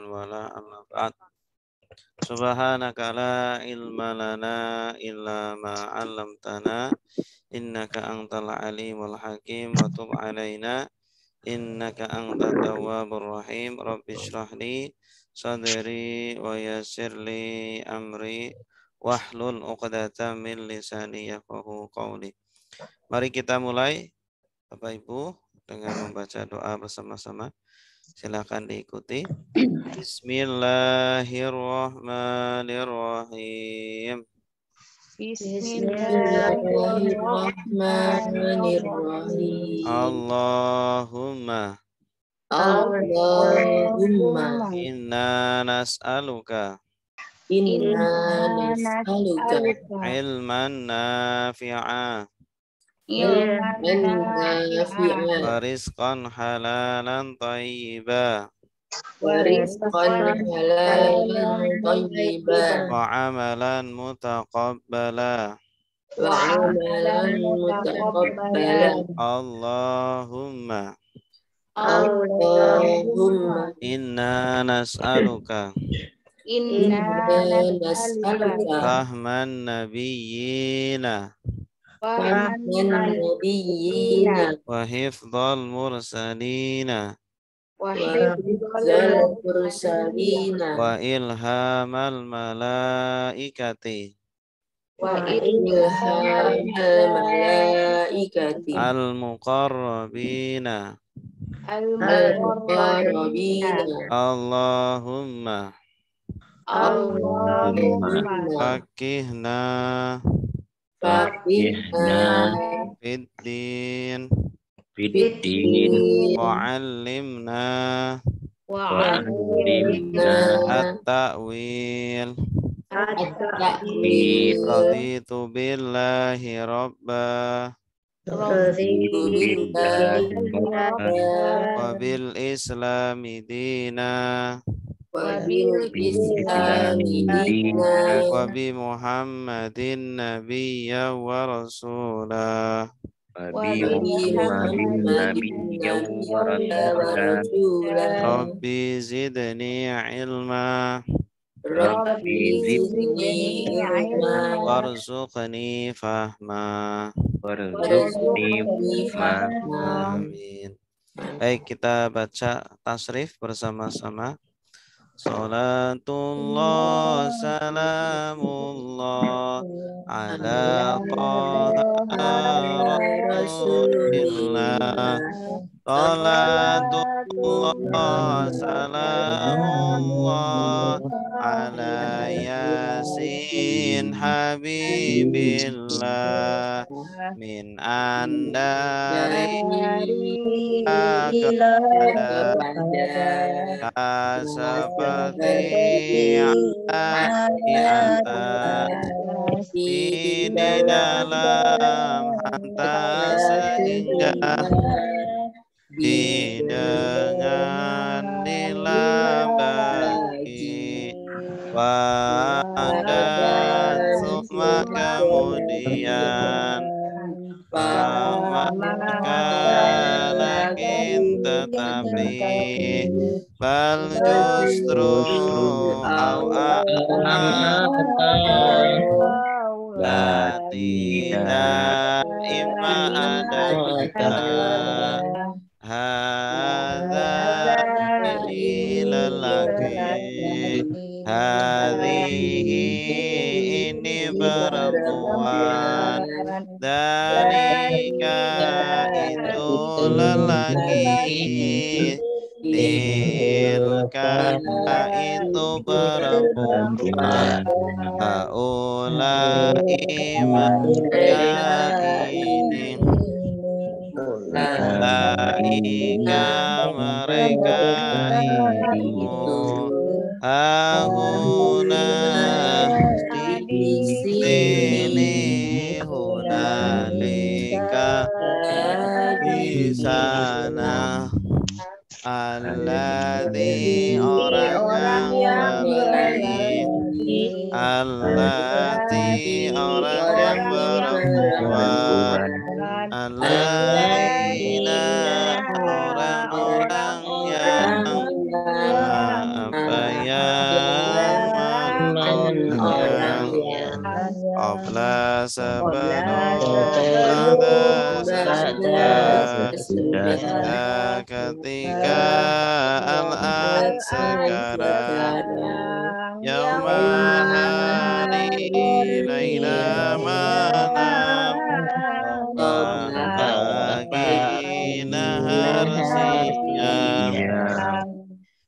wala amma ba'd. Subhanaka la ilma lana illa ma 'allamtana innaka antal alimul hakim wa tub 'alaina innaka antat tawwabur rahim. Rabbi shrah li sadri wa yassir li amri wahlul 'uqdatam min lisani yafqahu qawli. Mari kita mulai Bapak Ibu dengan membaca doa bersama-sama. Silakan diikuti. Bismillahirrahmanirrahim. Bismillahirrahmanirrahim. Allahumma inna nas'aluka ilman nafi'a wa rizqan halalan tayyiba wa amalan mutaqabbala. Allahumma inna nas'aluka fahman nabiyyina wa hifdzal mursalina wa ilhamal malaikati al-muqarrabina. Allahumma fakihna fiddin wa'allimna at-ta'wil. Raditu billahi rabba wa bil islami dina wa bi muhammadin nabiyya wa rasulah. Rabbi zidni ilma warzuqni fahma. Amin. Baik, kita baca tasrif bersama-sama. Salatullah salamullah ala taha rasulillah. Salatullah salamullah ala yasin habibillah min andari seperti di atas di dalam hantar sehingga didengar dilabaki dan summa kemudian lakin tetapi bal justru tidak ima ada hadza ini lelaki hadhihi ini perempuan dalika itu lelaki tilka itu perempuan haulai mereka ini laika mereka itu hahuna di sini hunalika di sana. Alladzi orang yang berbaik, allati orang yang perempuan, allaina orang-orang yang apa Qabla sebelum sebelum ba'da ba'da sesudah sesudah Ida ketika al-an sekarang sekarang Yauma hari laila malam Qabla pagi nahar siang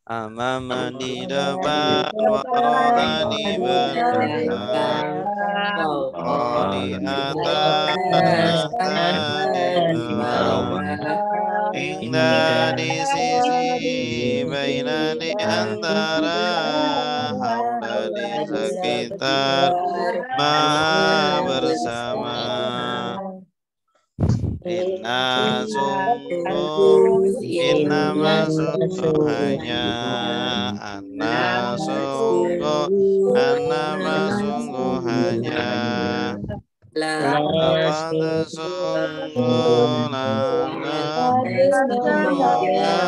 Amama di depan waro'a di belakang di atas di bawah Indah di sisi baina di antara haula di sekitar maha bersama Inna sungguh Inna sungguh hanya Anna sungguh Anna sungguh hanya Laqad sungguh semoga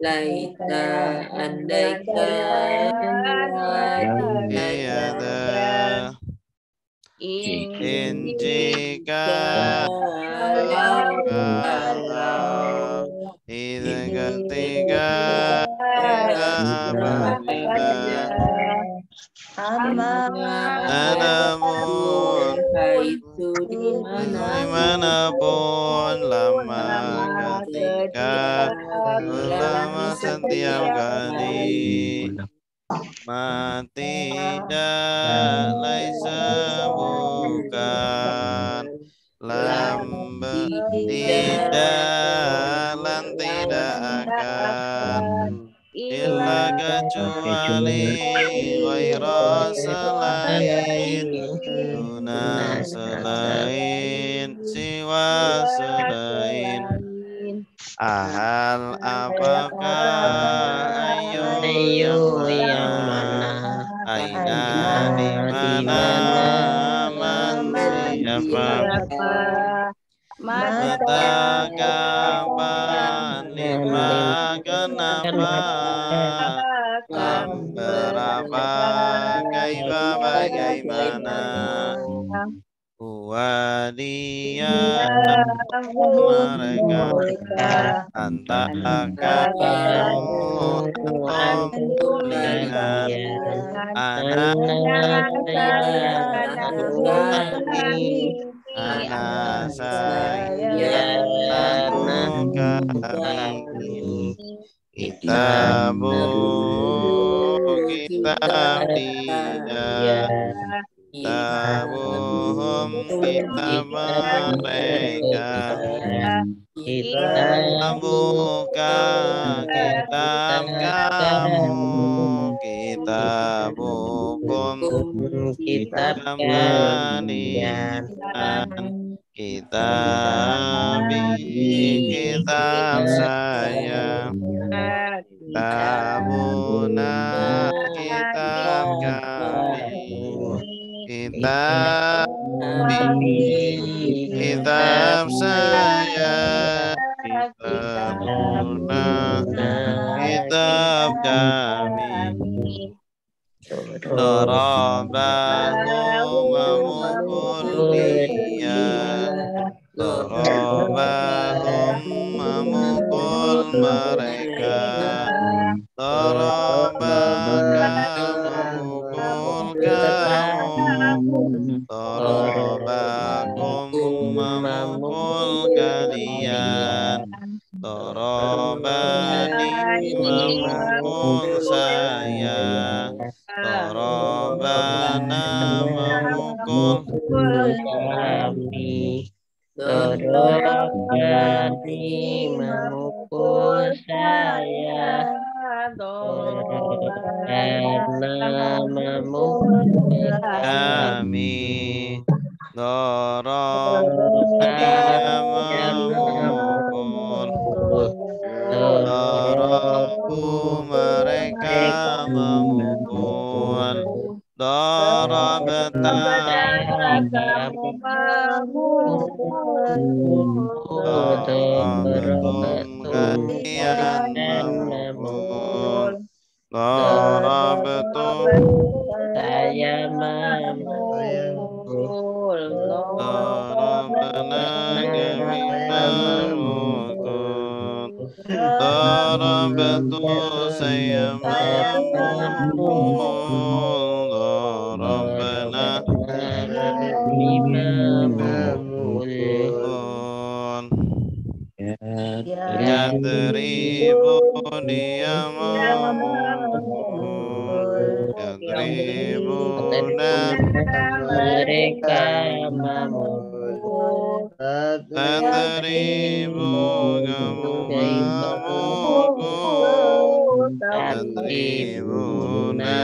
Laita andaikan tiada jika kalau itu ketika apabila namun dimanapun lama ketika lama setiap kali tidak laisa bukan tidak lan tidak akan illa kecuali ghaira selain Duna selain siwa selain Ahal apakah ayo yang mana Aina di mana man siapa Mata kapan lima kenapa Lam berapa kaifa bagaimana Dia mereka antara kamu antum kalian anak anak saya kami kitab dia Kitabuhum kitab mereka buka kitab kamu Kitabukum kitab kalian kitab saya Kitabuna kitab kami kitab saya kitabuna kitab kami Darabahu memukul dia Darabahum memukul mereka Darabaka memukul kamu Darabakum memukul kalian Darabani memukul saya Darabana memukul kami Dorobani memukul saya Dorobana memukul kami Dorobani memukul Dorobu mereka memukul Dorobta Dorobetum kalian memukul Dorobetum saya memukul darabtu saya mampu darabna yadribu dia mamul yadribuna mereka memukul tadribu kamu memukul tadribuna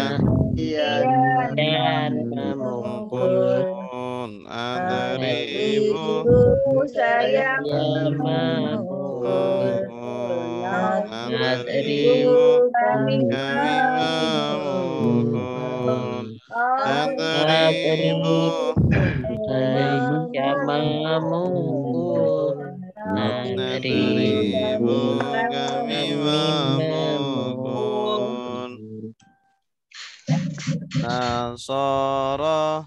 dan memukul adribu saya memukul adribu kami kami memukul adribu saya memukul adribu kami memukul Nasara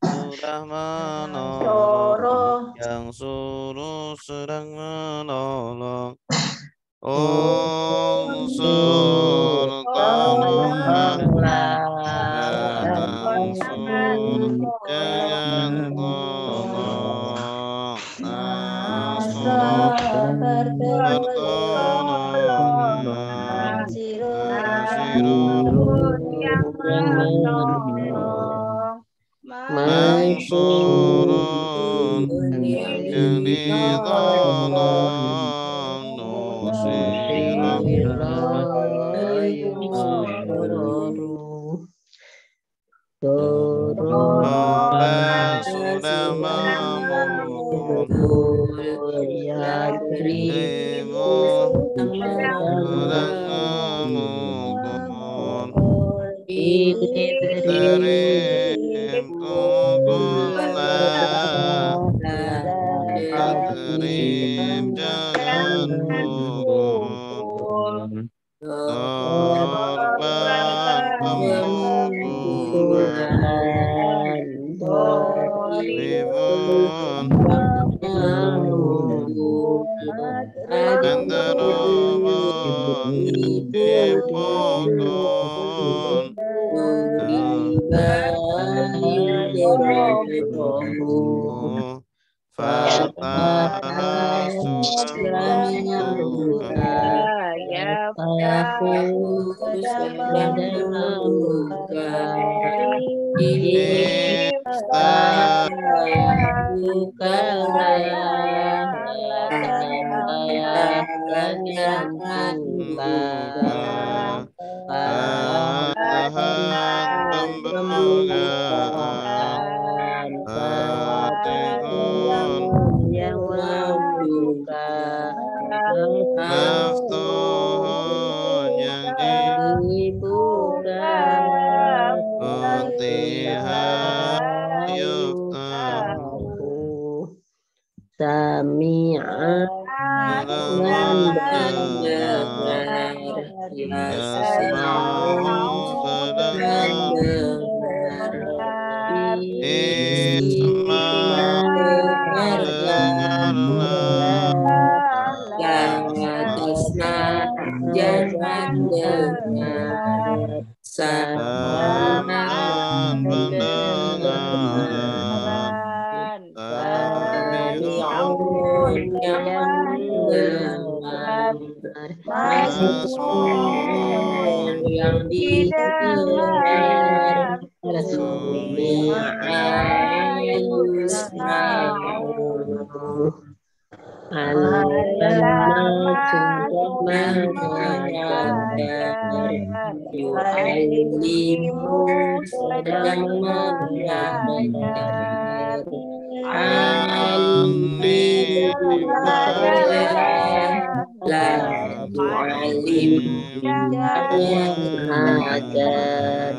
sudah menolong yang suruh sedang menolong unsur tolonglah tansur jangan tolong nasrul pertolongan nasirun mansurun yang ditolong nusirah Toba sudah memukul Ibu sedang memukul Terim tunggulah Terim jangan pukul Korban pemukulan Ribun Antarobon yang dipukul Fatah sudah membuka pembukaan Fatihun yang membuka Maftuhun yang dibuka Futihat yuftahu Sami'a mendengar Yasma'u sedang Isma' dengarlah jangan dengar Sam'an pendengaran Sami'un yang mendengar Masmun yang didengar Yu'allimu sedang mengajar la tu'allim ajar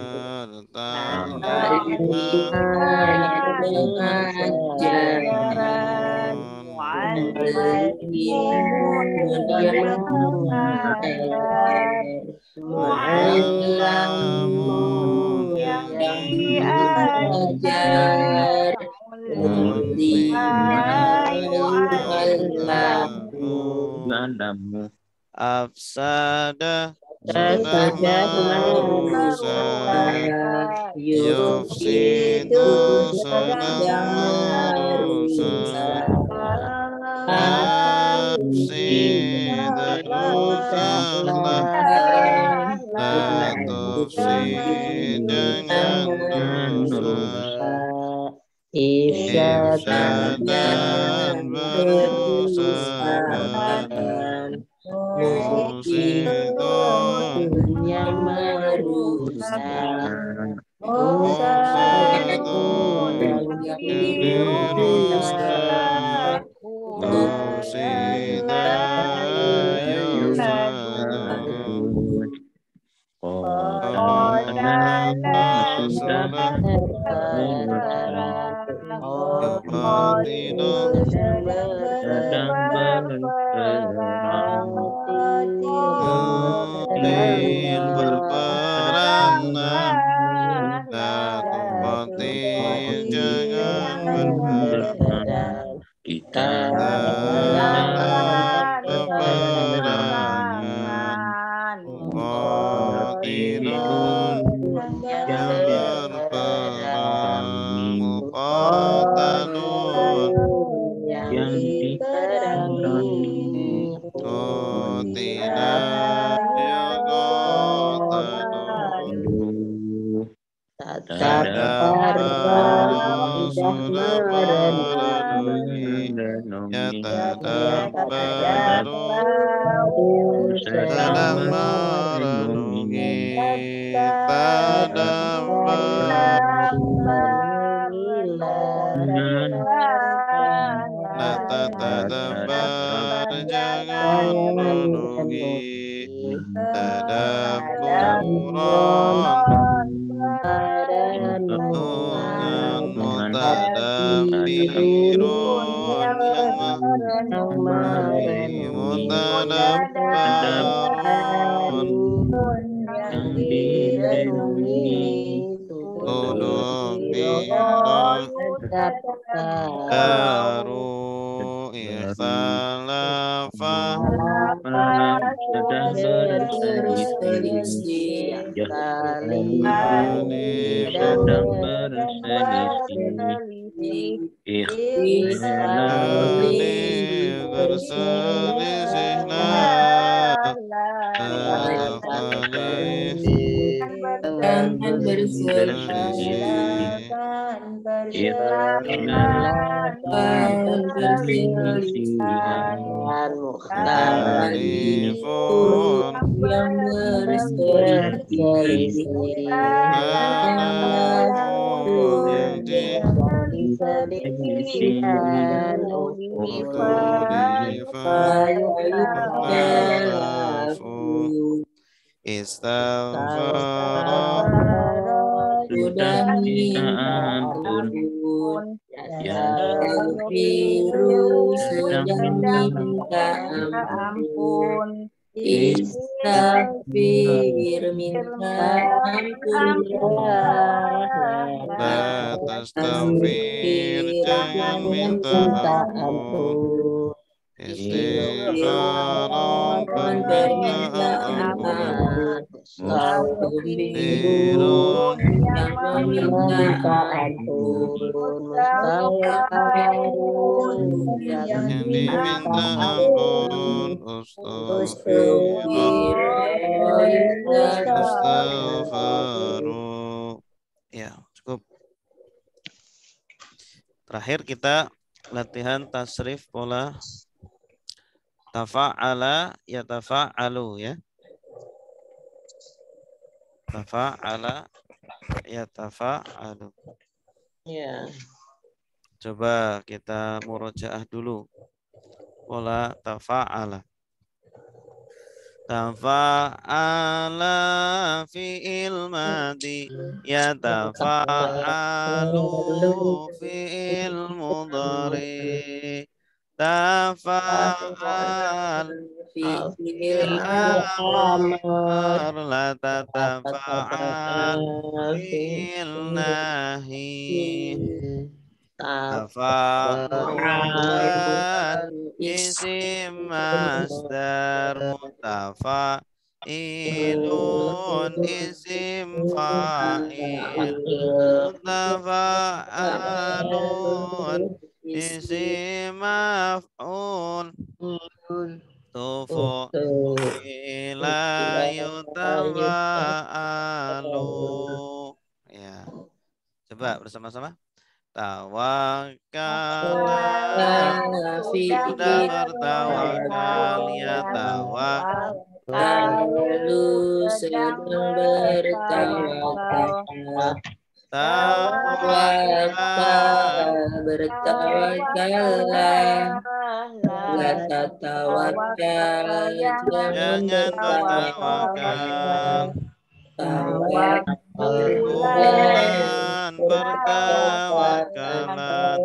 Mu'allamun yang diajar Untima yu'allamu afsada sudah sudah merusak, merusak, yufsidu sedang sedang merusak, merusak. afsid rusaklah, la tufsid jangan rusak, ifsad dan perusakan, mufsidun Yang merusak, mufsidun yang dirusak, dirusak, mufsida yufsadun, qala sudah terang, yuqatilun sedang berperang nah, la tuqatil jangan berperang kita dalam peperangan, peperangan muqatilun yang berperang, muqatalun yang diperangi, qatila yuqatalun, tadabbaru sudah merenungi, yatadabbaru sedang merenungi, la tatadabbar jangan merenungi, tadabburan dengan mutadabbirun yang merenungi, mutadabbarun yang direnungi, udukira dapat baru ikhtalafa berselisih saling Alifun berselisihlah khalif jangan berselisih, berselisihan alifun yang berselisih kalamun yang diselisihan dikhtulifa khalafu istaghfara sudah minta ampun, yastaghfiru sedang minta ampun, istighfir minta ampun, la tastaghfir jangan minta ampun, istighfaran permintaan ampun, mustaghfirun yang meminta ampun, mustaghfirun yang diminta ampun, astaghfiru. Ya, cukup. Terakhir kita latihan tasrif pola tafa'ala yatafa'alu ya. Tafa'ala yatafa'alu. Ya. Coba kita murojaah dulu. Pola tafa'ala. Tafa'ala fi'il madi, yatafa'alu fi'il mudhari. Tafa'al fi'il amr, la tatafa'al fi'il nahi. Tafa'ulan isim masdar mutafa'ilun isim fa'il mutafa'alun isim maf'ul tufu ila yutafa'alu. Ya, coba bersama-sama. Tawakkala sudah bertawakal ya Lalu sedang bertawakal. tawakal Bertawakallah. La tatawakal, jangan jangan bertawakal Tuhan bertawakalan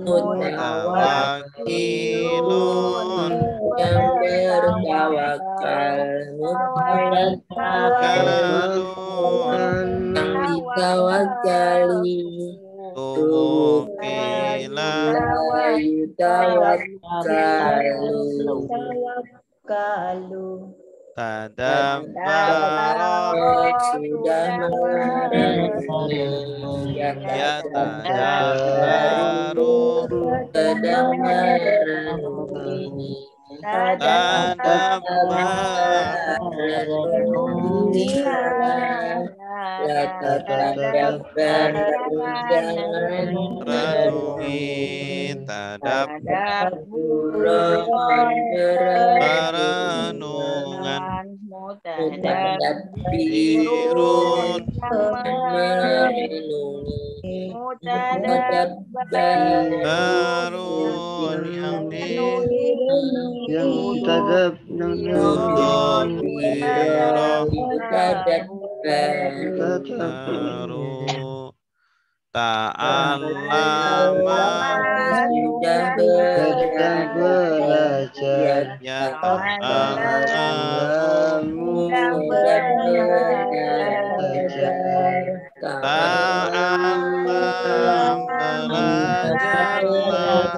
mutawakkilun yang bertawakal, kalun yang ditawakali, tuwukila Kalau tadabbara sudah merenung, ya tadabbaru sedang merenungi, la tatadabbar, jangan renungi perenungan dirun barun yang baru ta'allama sudah belajar, ya ta'allamu ta'allam belajarlah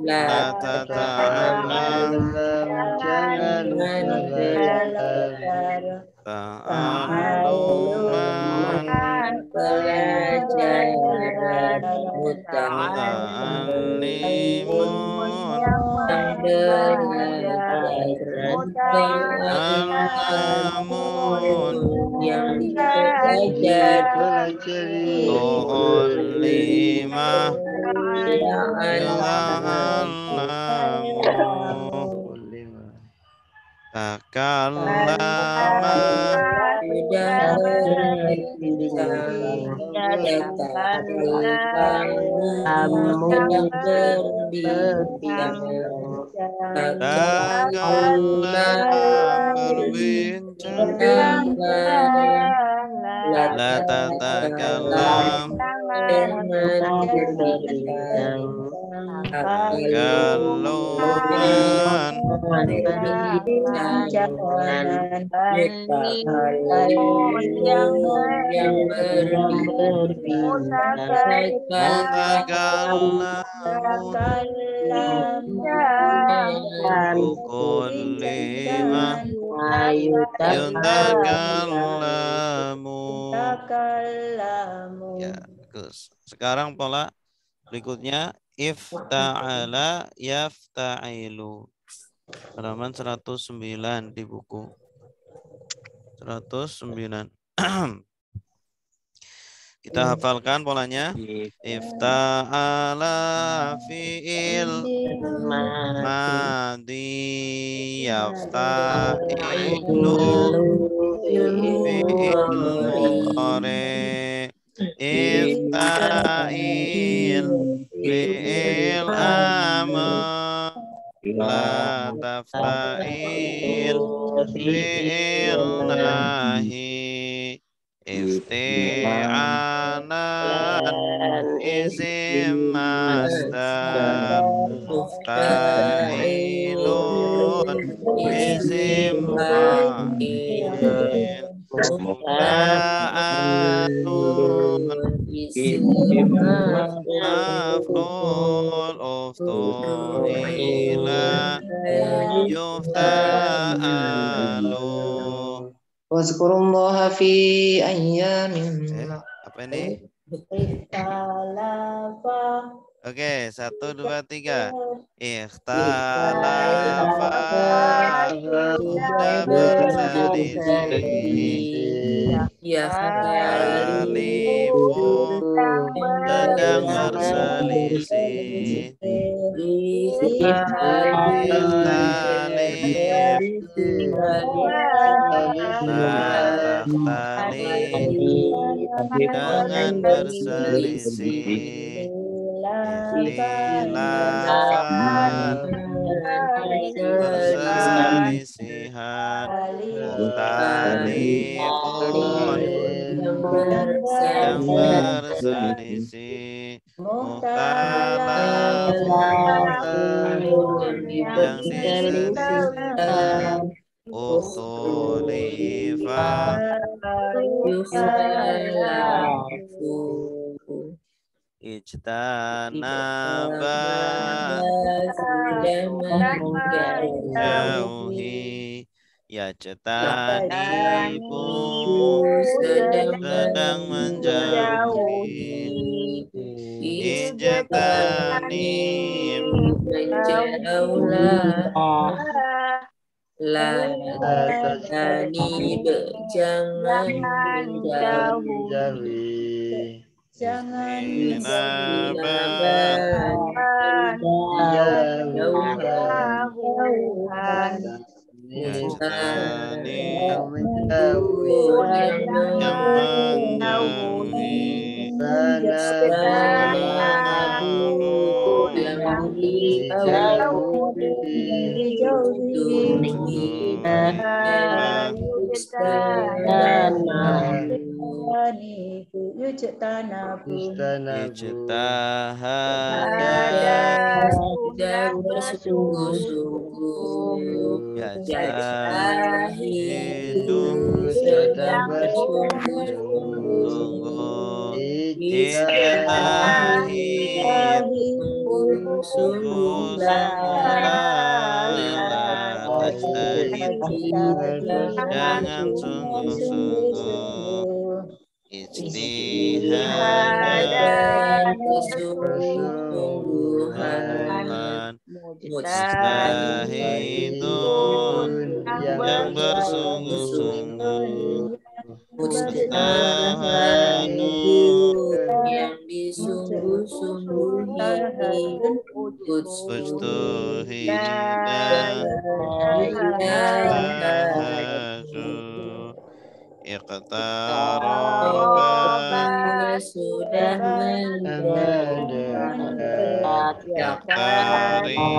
la tata'allam jangan belajar, ta'alluman pelajaran muta'allimun alamun yang belajar tu'allimah yula'allamu takallama sudah berbincang, takallam berbincang la tatakallam takalluman Tukullima yutakallamu. Ya, bagus. Sekarang pola berikutnya ifta'ala yafta'ilu. Halaman 109 di buku. 109. Kita hafalkan polanya. Ifta'ala fi'il madi yafta'ilu fi'il mudhari ifta'il fi'il amr la tafta'il fi'il nahi ifti'alan isim masdar mufta'ilun isim fa'il mufta'alun isim maf'ul uftu'ila yufta'alu. Wazkurullaha fi ayyamin Apa ini? Oke, 1, 2, 3. Ikhtalafa sudah berselisih. Yakhtalifu sedang berselisih. Ikhtalif la takhtalif jangan berselisih. Ikhtilafan perselisihan. Mukhtalifun yang berselisih. Mukhtalafun yang diselisihkan. Ukhtulifa ijtanaba menjauhi. Yajtanibu sedang menjauhi. Ijtanib jangan menjauhi. Jauhan yang menjauhi. Tidak bersungguh-sungguh. Yajahidu Sedang bersungguh-sungguh. sungguh. Ijtahid sungguhlah. La tajtahid jangan sungguh-sungguh. Ijtihadan sungguhan. Mujtahidun yang bersungguh-sungguh. Mujtahadun yang disungguh-sungguhi. Ujtuhida bahasu. Iqtaraba sudah mendekat. Yaqtaribu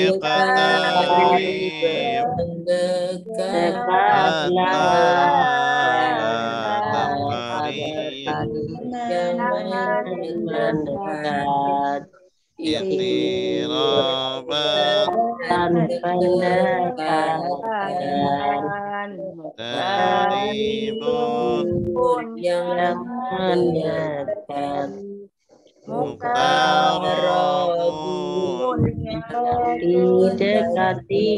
Iqtarib Dekatlah la taqtarib jangan mendekat. Iqtiraban Pendekatan Taribun yang mendekat. Muqtarabun Didekati.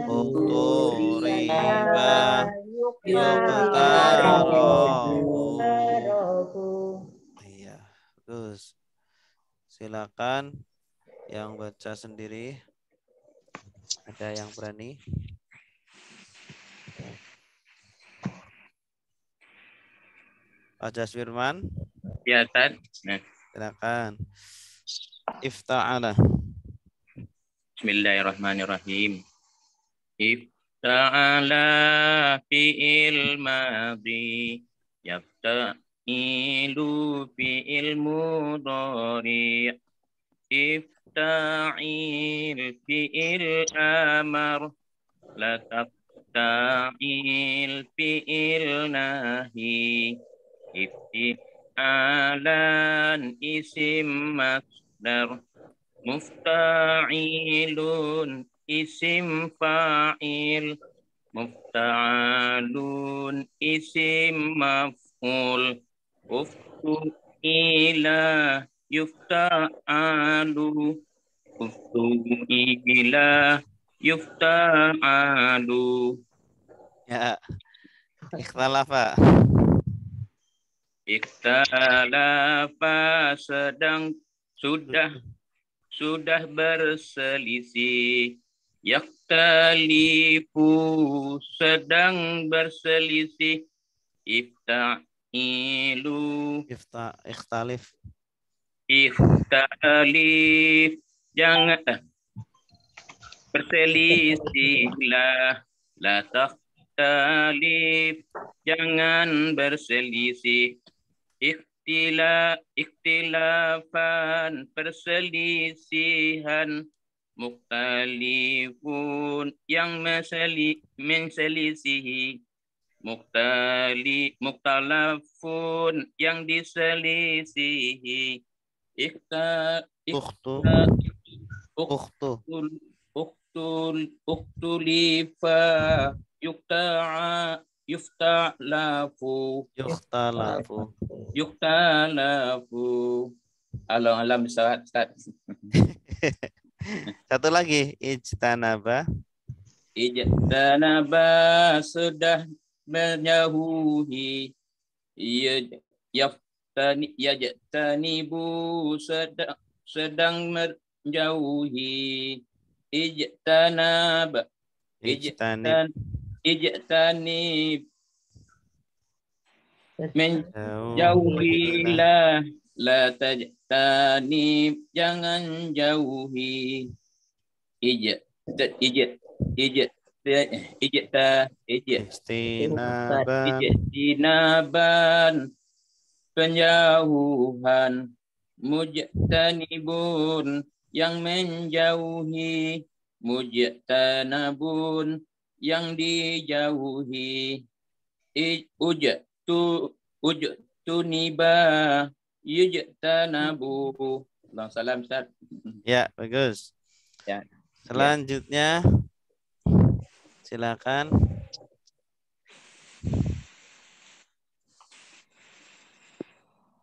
Uqturiba Yuqtarabu. Iya, terus silakan yang baca sendiri. Ada yang berani? Pak Jaswirman? Ya, Tad. Nah, Silakan. Ifta'ala. Bismillahirrahmanirrahim. Ifta'ala fi'il madhi. Yafta'ilu fi'il mudhari. Ifta'il fi'il amar. La tafta'il fi'il nahi. Ifti'alan isim masdar. Mufta'ilun isim fa'il. Mufta'alun isim maf'ul. Uftu'ila yufta'alu. Uftu'ila yufta'alu. Ya, ikhtalafa. Ikhtalafa sudah berselisih. Yaktalifu sedang berselisih. Ifta'ilu Ikhtalif. ikhtalif jangan berselisihlah. La takhtalif jangan berselisih. Ikhtilafan perselisihan. Mukhtalifun yang menselisihi. Mukhtalafun yang diselisihi. Ukhtu. Ukhtu. Uktulifa yufta'lafu Yukhtalafu. Alam Ustaz. Satu lagi. Ijtanaba. Ijtanaba sudah menjauhi. Yajtanibu sedang menjauhi. Ijtanab menjauhilah. La tajtanib jangan jauhi. Ijtinaban penjauhan. Mujtanibun yang menjauhi. Mujtanabun yang dijauhi. Ujtuniba yujtanabu. Salam Ustaz. Ya, bagus. Ya. Selanjutnya silakan.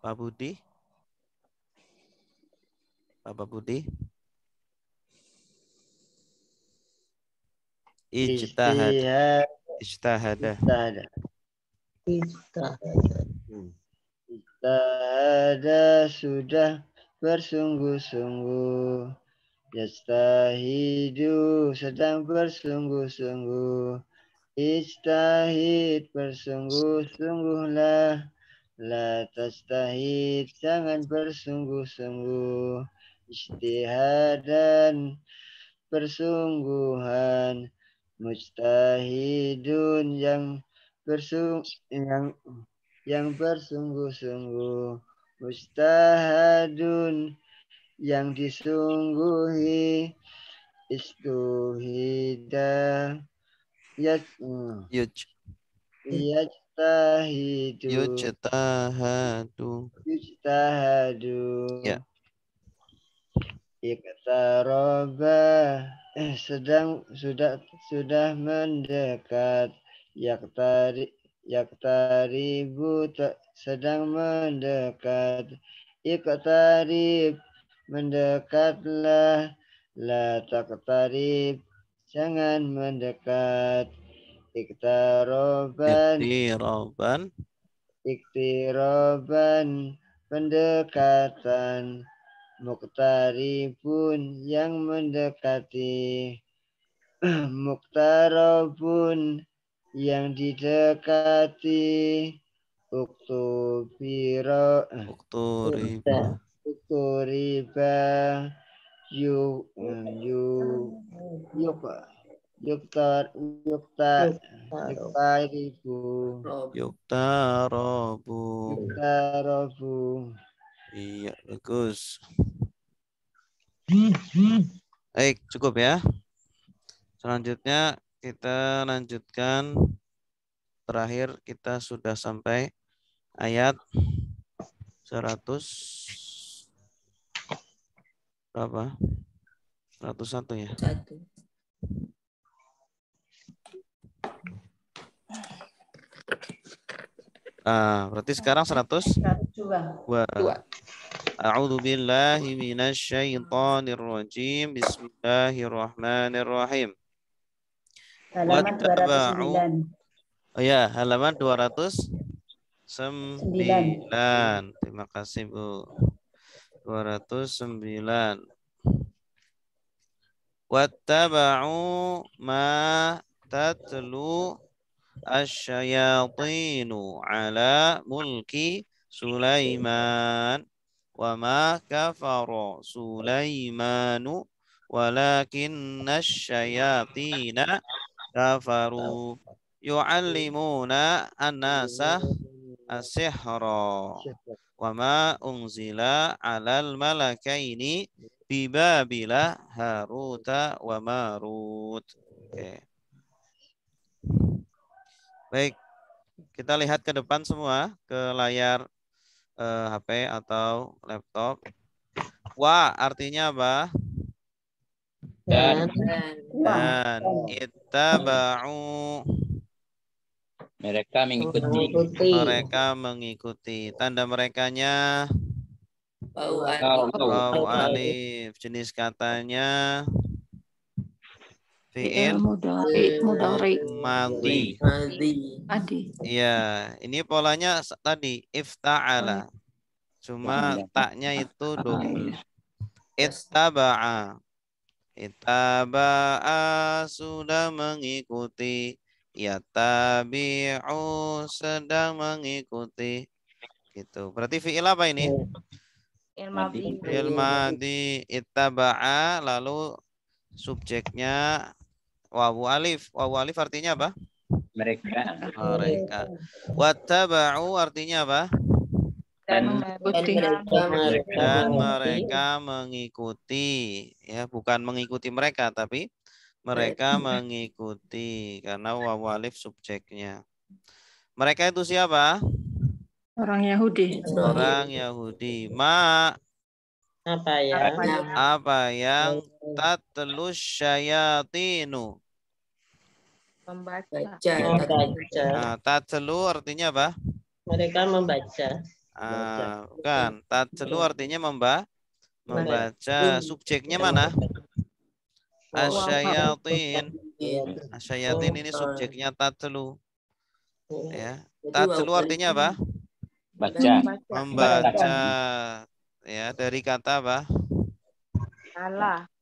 Pak Budi. Bapak Budi. Ijtahada. Ijtahada sudah bersungguh-sungguh. Yastahidu sedang bersungguh-sungguh. Ijtahid bersungguh-sungguhlah. La tastahid jangan bersungguh-sungguh. Ijtihadan persungguhan. Mujtahidun yang bersungguh-sungguh. Mujtahadun yang disungguhi. Istuhida yujtahadu Ya. Iqtaroba sudah mendekat. Yaktaribu sedang mendekat. Iqtarib mendekatlah. La taqtarib jangan mendekat. Iktiroban pendekatan. Muqtaribun yang mendekati. Muqtarabun yang didekati. Ukturiba yuktarabu. Iya, bagus. Baik, cukup ya. Selanjutnya kita lanjutkan. Terakhir kita sudah sampai ayat 100 Berapa? 101 ya? 1. Berarti sekarang 102. 2. A'udzu billahi minasyaitonir rajim. Bismillahirrahmanirrahim. Halaman Wattaba'u. 209. Oh ya, halaman 209. Terima kasih, Bu. 209. Wattaba'u ma tatlu asyayatinu ala mulki Sulaiman wa ma kafara Sulaimanu walakinna asyayatina kafaru yu'allimuna an-nasa as-sihra wa ma unzila 'alal malakaini bi Babila Haruta wa Marut. Oke. Baik, kita lihat ke depan semua, ke layar HP atau laptop. Wa artinya apa? Dan Dan ittaba'u, mereka mengikuti. mereka mengikuti. Tanda merekanya waw alif. Jenis katanya fi'il mudhari madhi. adi. Iya, ini polanya tadi ifta'ala. Cuma taknya itu double. Ittaba'a. Ittaba'a sudah mengikuti. Yattabi'u sedang mengikuti. Gitu. Berarti fi'il apa ini? Fi'il madhi. Ittaba'a lalu subjeknya wawu alif. Wawu alif artinya apa? Mereka. Mereka. Wattaba'u artinya apa? Dan Mereka mengikuti. Ya, bukan mengikuti mereka, tapi mereka mengikuti. Karena wawu alif subjeknya. Mereka itu siapa? Orang Yahudi. Orang Yahudi. Apa yang tatlus syayatinu? Membaca. Nah, tatlu artinya apa? Mereka membaca. Bukan. Tatlu artinya membaca. Subjeknya mana? Asyayatin. Asyayatin ini subjeknya tatlu. Ya. Tatlu artinya apa? baca. Membaca. Ya, dari kata apa?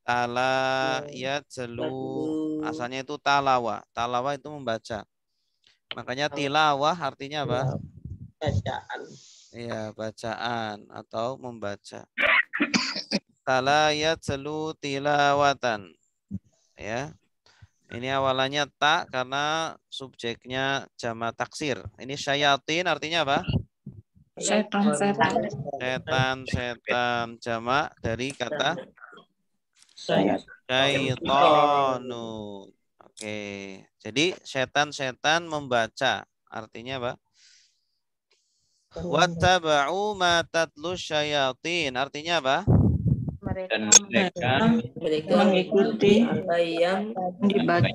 Tala yatlu. Asalnya itu talawa. Talawa itu membaca. Makanya tilawah artinya apa? Bacaan. Iya, bacaan atau membaca. Tala yatlu tilawatan. Ya. Ini awalannya tak karena subjeknya jamak taksir. Ini syayatin artinya apa? Setan. Setan jamak dari kata Saya. syaitonu. Oke. Jadi setan-setan membaca. Artinya apa? Wattaba'u ma tatlu syayatin. Artinya apa? Dan mereka Mengikuti apa yang dibaca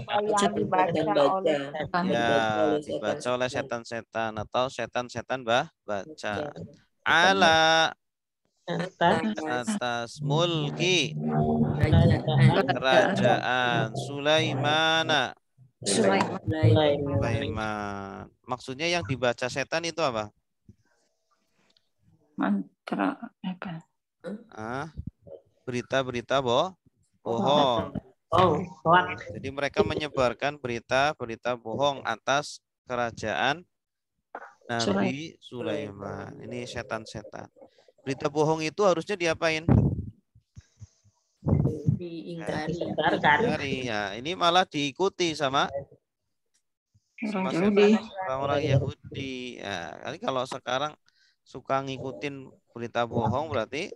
oleh Ya, dibaca oleh setan-setan atau setan-setan baca. Ala atas mulki kerajaan Sulaimana. Sulaiman. Maksudnya yang dibaca setan itu apa? mantra apa? Berita-berita bohong. Jadi mereka menyebarkan berita-berita bohong atas kerajaan Nabi Sulaiman. Ini setan-setan. Berita bohong itu harusnya diapain? Diingkari. Ya, ini malah diikuti sama orang Yahudi. Ya, kali kalau sekarang suka ngikutin berita bohong berarti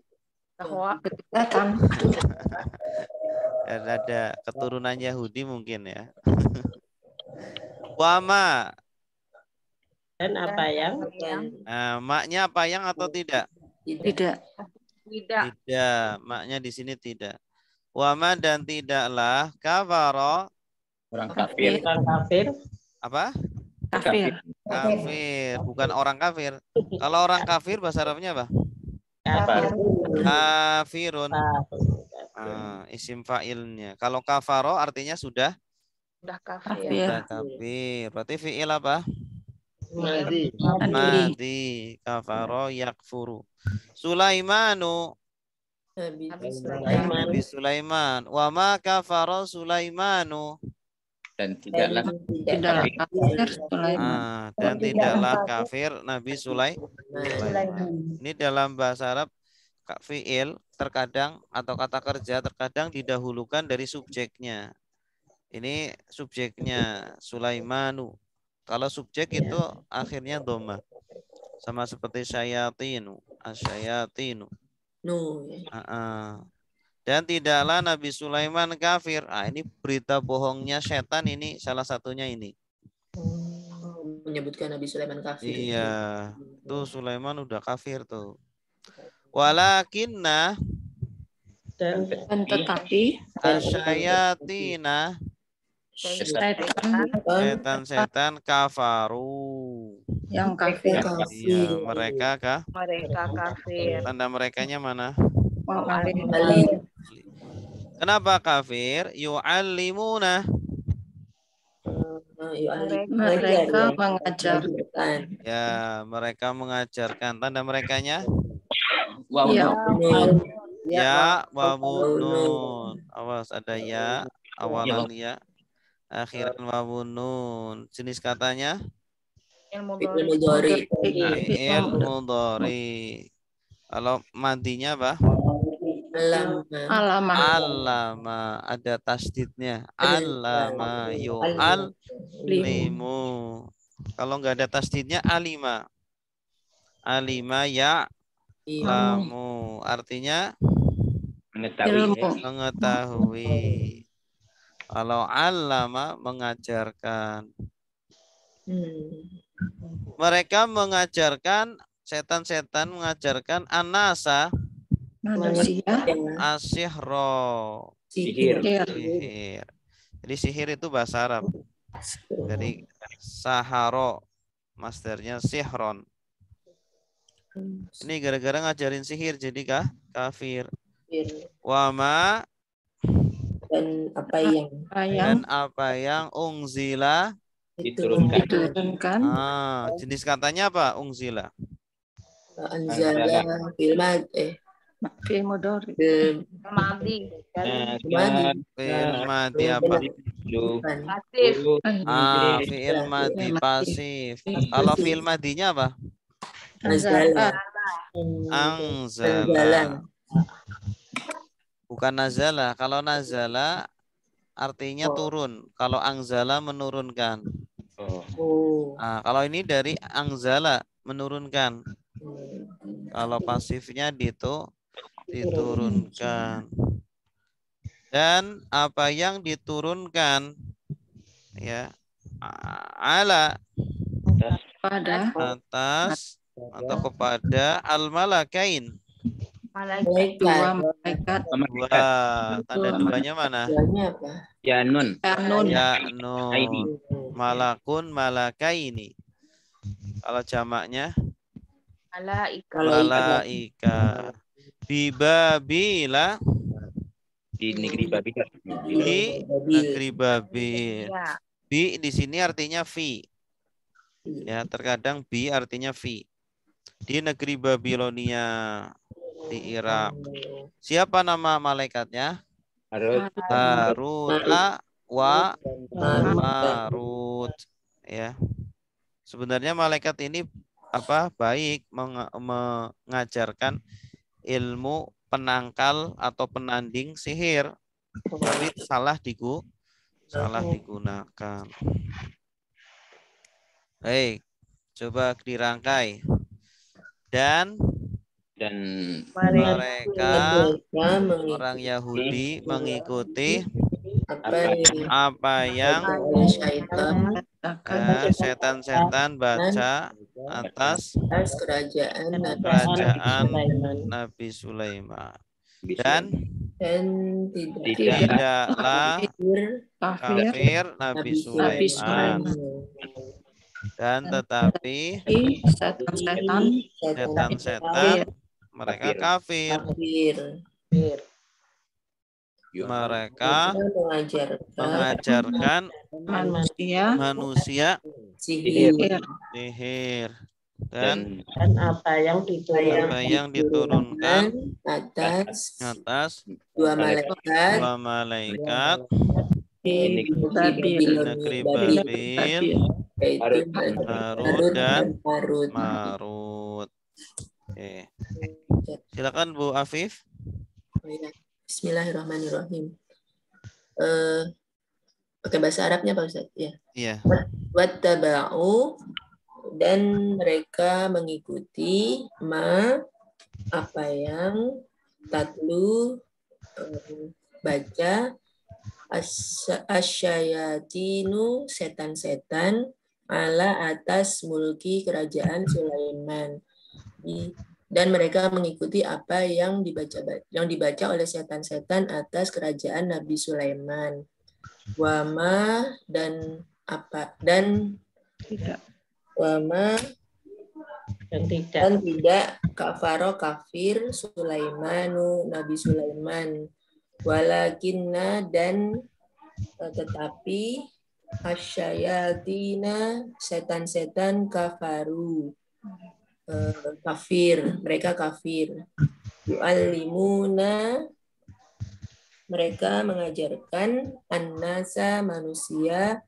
ada keturunan Yahudi mungkin ya. Wama. Dan apa yang? Maknya apa yang atau tidak? Tidak. Tidak, maknya di sini tidak. Wama dan tidaklah kafaro Orang kafir. Orang kafir. apa? Kafir. Kafir, bukan orang kafir. Kalau orang kafir bahasa Arabnya apa? Kafir. Kafirun. Kafir. Isim fa'ilnya. Kalau kafaro artinya sudah Kafir. kafir. Berarti fi'il apa? Madi. Madi. Kafaro yakfuru. Sulaimanu. Sulaiman. Nabi Sulaiman. Wa ma kafaro Sulaimanu. Dan tidaklah Tidaklah kafir Sulaiman. Dan tidaklah kafir Nabi Sulaiman. Ini dalam bahasa Arab fi'il terkadang atau kata kerja terkadang didahulukan dari subjeknya. Ini subjeknya Sulaimanu. Kalau subjek itu akhirnya dhamma. Sama seperti syayatinu, asyayatinu. Dan tidaklah Nabi Sulaiman kafir. Ini berita bohongnya setan, ini salah satunya ini. Menyebutkan Nabi Sulaiman kafir. Iya, tuh Sulaiman udah kafir tuh. Walakinna Dan tetapi asyayatina setan setan kafaru. yang kafir. Iya, mereka kafir. tanda merekanya mana? Balik. Kenapa kafir? Yu'allimuna. Mereka mengajarkan. Ya, mereka mengajarkan. Tanda merekanya? Ya, Ya wa nun. Awas, ada ya, awalan ya, akhiran wa nun. Jenis katanya? Mudhari. Fi'il mudhari. Kalau madinya apa? Alama. Alama, ada tasdidnya. Alama yu'al limu. Kalau nggak ada tasdidnya alima. Alima ya lamu. Artinya mengetahui. Kalau alama mengajarkan. Mereka mengajarkan, setan-setan mengajarkan anasa Manusia. asihro. sihir. Sihir. Jadi sihir itu bahasa Arab. Dari saharo, masternya sihron. Ini gara-gara ngajarin sihir jadi kafir. Wama Dan apa yang ungzila Diturunkan. jenis katanya apa? Ungzila. anzala Fi'il mudhari. Fi'il madi apa? Fi'il madi pasif. Kalau fi'il madinya apa? Anzala. Angzala. Bukan nazala. Kalau nazala artinya turun. Kalau angzala menurunkan. Kalau ini dari angzala menurunkan. Kalau pasifnya diturunkan. Dan apa yang diturunkan ya ala Pada atas atau kepada al-malakain. dua malaikat. Dua. Tanda duanya mana? Ya nun. Nun. Ya nun. Malakun malakaini. Kalau jamaknya malaika. Bibabila Di negeri Babil. di negeri Babil. Bi di sini artinya fi. Ya, terkadang bi artinya fi. Di negeri Babilonia di Irak. Siapa nama malaikatnya? Haruta wa Marut. Ya. Sebenarnya malaikat ini baik mengajarkan ilmu penangkal atau penanding sihir, tapi salah digunakan. Baik, coba dirangkai. Dan mereka orang Yahudi mengikuti apa yang Bacakan setan-setan baca atas kerajaan kerajaan Nabi Sulaiman. Dan tidaklah kafir Nabi Sulaiman. Dan tetapi setan-setan mereka kafir. Mereka mengajarkan manusia sihir dan apa yang diturunkan atas dua malaikat negeri Babil, Harut dan Marut. Oke. Silakan Bu Afif. Bismillahirrahmanirrahim. Pakai bahasa Arabnya Pak Ustaz? Ya. Iya. Wattaba'u, dan mereka mengikuti apa yang tatlu baca asyayatinu setan-setan ala atas mulki kerajaan Sulaiman. Dan mereka mengikuti apa yang dibaca oleh setan-setan atas kerajaan Nabi Sulaiman. Wama dan apa dan tidak kafaro kafir Sulaimanu Nabi Sulaiman, walakinna dan tetapi asyayatina setan-setan kafaru kafir, mereka kafir. Yu'allimuna, mereka mengajarkan annasa manusia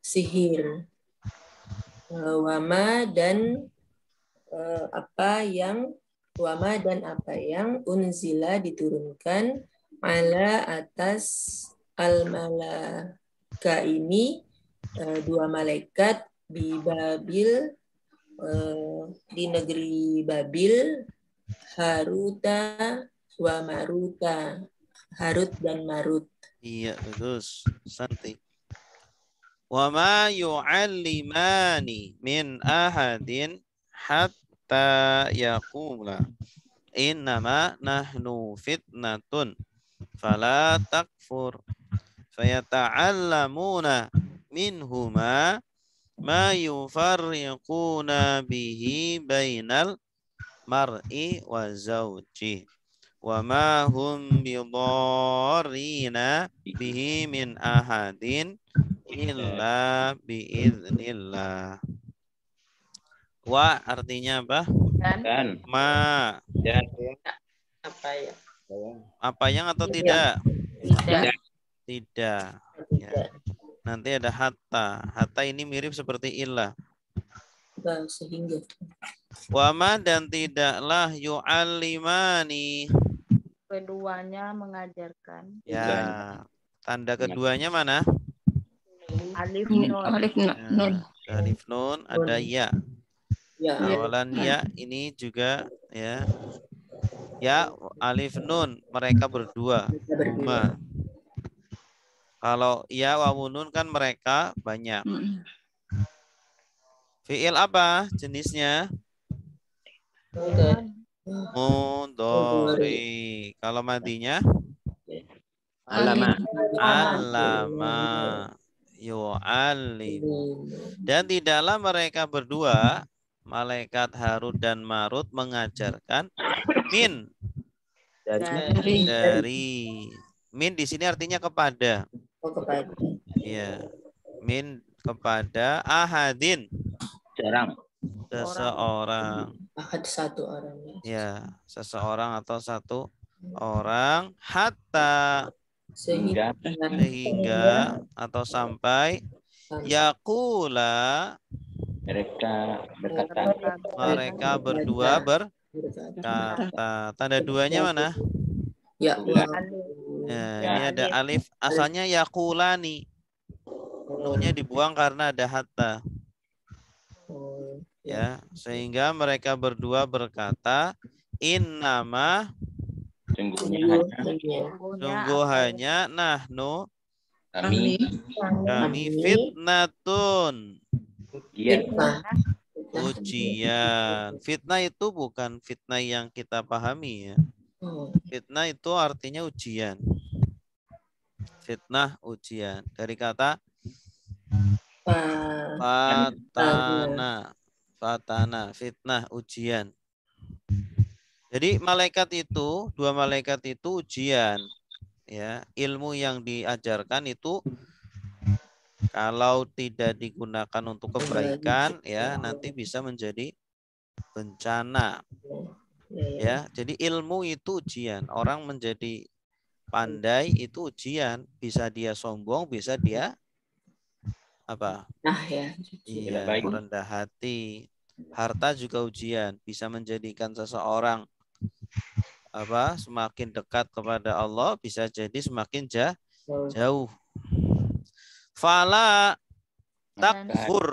sihir. Wama dan apa yang unzila diturunkan ala atas al-malaka ini dua malaikat di Babil, di negeri Babil, Haruta wa Maruta, Harut dan Marut. Iya, betul. Santai. Wa ma yu'allimani min ahadin hatta yaqula innama nahnu fitnatun fala takfur fayata'allamuna minhuma ma yufarriquna bihi bainal mar'i wa zawji wa ma hum bidarrina bihi min ahadin illa biiznillah. Wa artinya apa? Dan Ma. dan Apa yang atau tidak? Tidak. Ya. Nanti ada hatta. Hatta ini mirip seperti illah. Sehingga. Wama dan tidaklah yu'allimani. Keduanya mengajarkan. Ya. Tanda keduanya mana? Alif nun. Alif nun ada ya. Ya. Awalan ya ini juga ya. Ya alif nun mereka berdua. Huma. Kalau ya wawun nun kan mereka banyak. Fi'il apa jenisnya? Mudhari. Kalau madinya? Alama. Yu'allimu. Dan tidaklah mereka berdua, malaikat Harut dan Marut mengajarkan min dari min di sini artinya kepada. Ya. Min kepada ahadin. Seseorang. Satu orang. Ya, seseorang atau satu orang hatta sehingga atau sampai yaqula mereka berdua berkata. Tanda duanya mana? Ya. Ini ada alif, asalnya yaqulani. Nunnya dibuang karena ada hatta. Ya, sehingga mereka berdua berkata, innama sungguh hanya nahnu Kami. Kami fitnatun. Iya. Fitnah. Ujian. Fitnah itu bukan fitnah yang kita pahami ya. Fitnah itu artinya ujian. Fitnah ujian. Dari kata fatana. Fatana, fitnah, ujian. Jadi malaikat itu, dua malaikat itu ujian. Ya, ilmu yang diajarkan itu kalau tidak digunakan untuk kebaikan ya nanti bisa menjadi bencana. Ya, jadi ilmu itu ujian. Orang menjadi pandai itu ujian. Bisa dia sombong, bisa dia apa? Nah ya. Iya, rendah hati. Harta juga ujian, bisa menjadikan seseorang apa? Semakin dekat kepada Allah, bisa jadi semakin jauh. Fala takfur.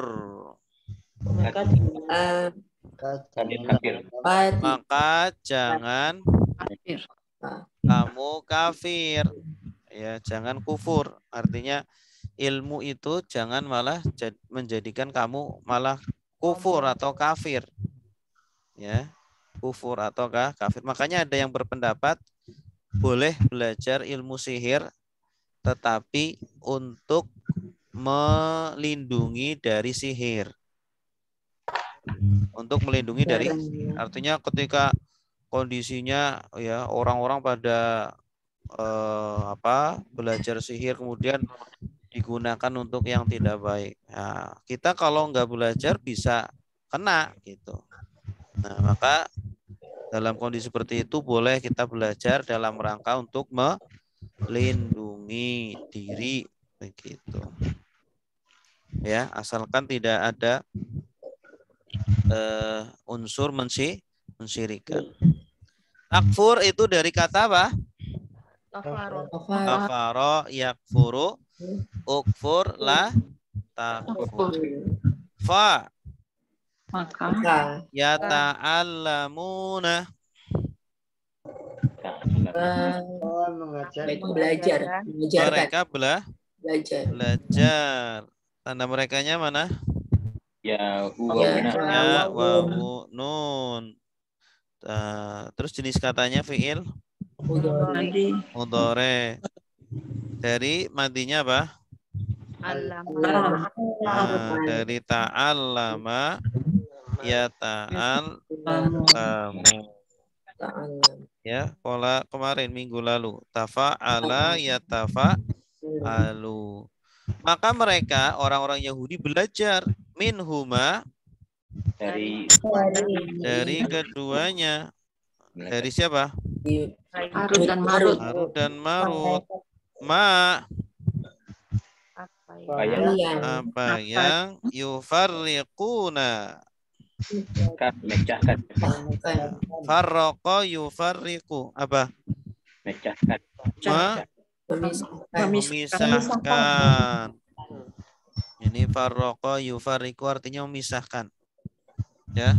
Maka jangan kamu kafir. Ya, jangan kufur. Artinya ilmu itu jangan malah menjadikan kamu malah kufur atau kafir. Ya, kufur atau kafir. Makanya ada yang berpendapat boleh belajar ilmu sihir tetapi untuk melindungi dari sihir. Untuk melindungi dari, artinya ketika kondisinya ya orang-orang pada belajar sihir kemudian digunakan untuk yang tidak baik. Nah, kita kalau nggak belajar bisa kena gitu. Nah, maka dalam kondisi seperti itu boleh kita belajar dalam rangka untuk melindungi diri begitu. Ya, asalkan tidak ada unsur mensyirikan. Takfur itu dari kata apa? Kafaro yakfuru ukfur la takfur. Fa Maka yata'allamuna Mereka belajar. mereka Belajar. belajar. Tanda merekanya mana? Ya, Ya wawu nun. Terus jenis katanya fiil mudhari. Dari madinya apa? Dari ta'allama ya ta'allamu. Ya, pola kemarin minggu lalu. Tafa'ala ya tafa'alu. Maka mereka orang-orang Yahudi belajar minhuma dari keduanya. Dari siapa? Harut dan Marut. Harut dan Marut. Ma apa yang yufarriquna. Mecahkan. Farraqa yufarriqu. Apa? Mecahkan. Memisahkan. Ini farraqa yufarriqu artinya memisahkan. Ya.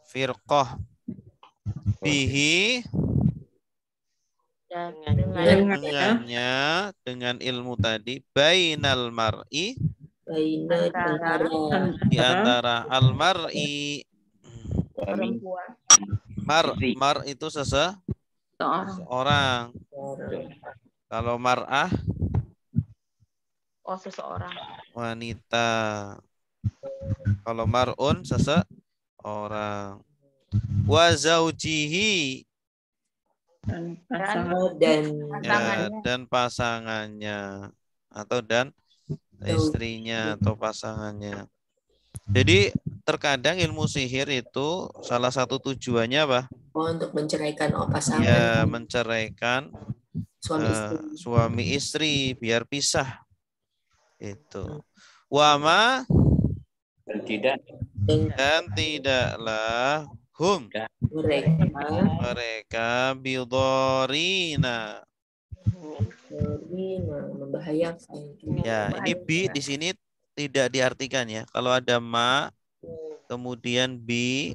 Firqah. Bihi dengannya, dengan ilmu tadi, bainal mar'i di antara al-mar'i. Mar itu seseorang. Kalau mar'ah seseorang. Wanita. Kalau mar'un seseorang. Wa zaujihi dan pasangannya atau dan istrinya atau pasangannya. Jadi terkadang ilmu sihir itu salah satu tujuannya apa? Untuk menceraikan pasangan. Ya, menceraikan suami istri biar pisah. Itu. Wama dan tidaklah hum mereka bidorina. Membahayakan. Ya, ini bi di sini tidak diartikan ya. Kalau ada ma kemudian bi,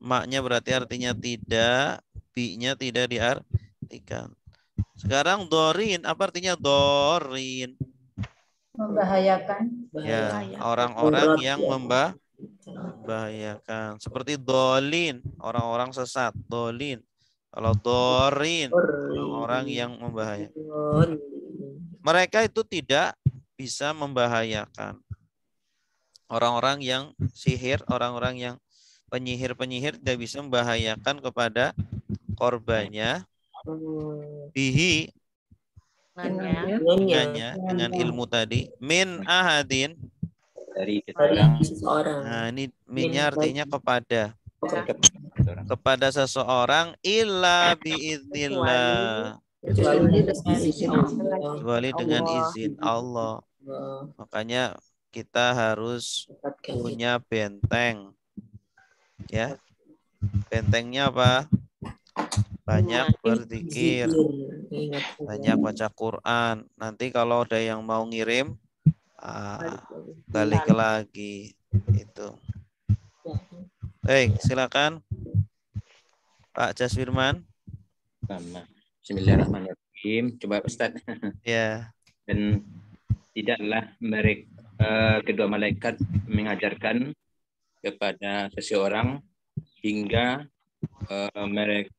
maknya berarti artinya tidak, bi-nya tidak diartikan. Sekarang dorin, apa artinya dorin? Membahayakan. Ya, orang-orang yang membahayakan. Seperti dolin, orang-orang sesat. Dolin. Kalau dorin, orang-orang yang membahayakan. Mereka itu tidak bisa membahayakan. Orang-orang yang sihir, orang-orang yang penyihir-penyihir tidak bisa membahayakan kepada korbannya. Bihi, dengannya, dengan ilmu tadi. Min ahadin, dari seseorang. nah ini minnya artinya kepada seseorang illa biiznillah, kecuali dengan izin Allah. Makanya kita harus punya benteng, ya. Bentengnya apa? Banyak berzikir, banyak baca Quran. Nanti kalau ada yang mau ngirim, balik lagi itu. Silakan Pak Jaswirman. Bismillahirrahmanirrahim. Coba Ustaz. Ya. Dan tidaklah mereka kedua malaikat mengajarkan kepada seseorang hingga mereka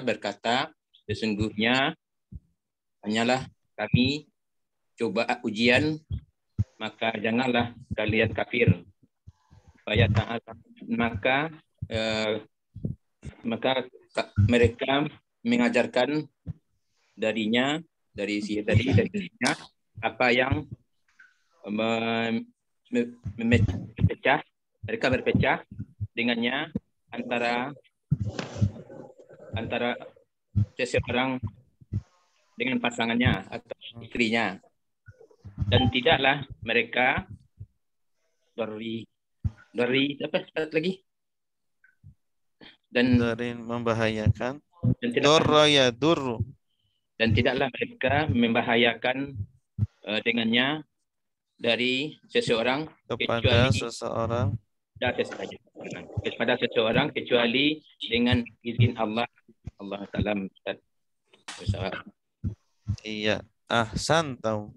berkata, sesungguhnya hanyalah kami coba ujian, maka janganlah kalian kafir. Maka mereka mengajarkan dari darinya apa yang mereka berpecah dengannya antara seseorang dengan pasangannya atau istrinya, dan tidaklah mereka dari lagi dan dari membahayakan dorra ya durru, dan tidaklah mereka membahayakan dengannya dari seseorang kepada seseorang kecuali dengan izin Allah Ta'ala. Iya, santa.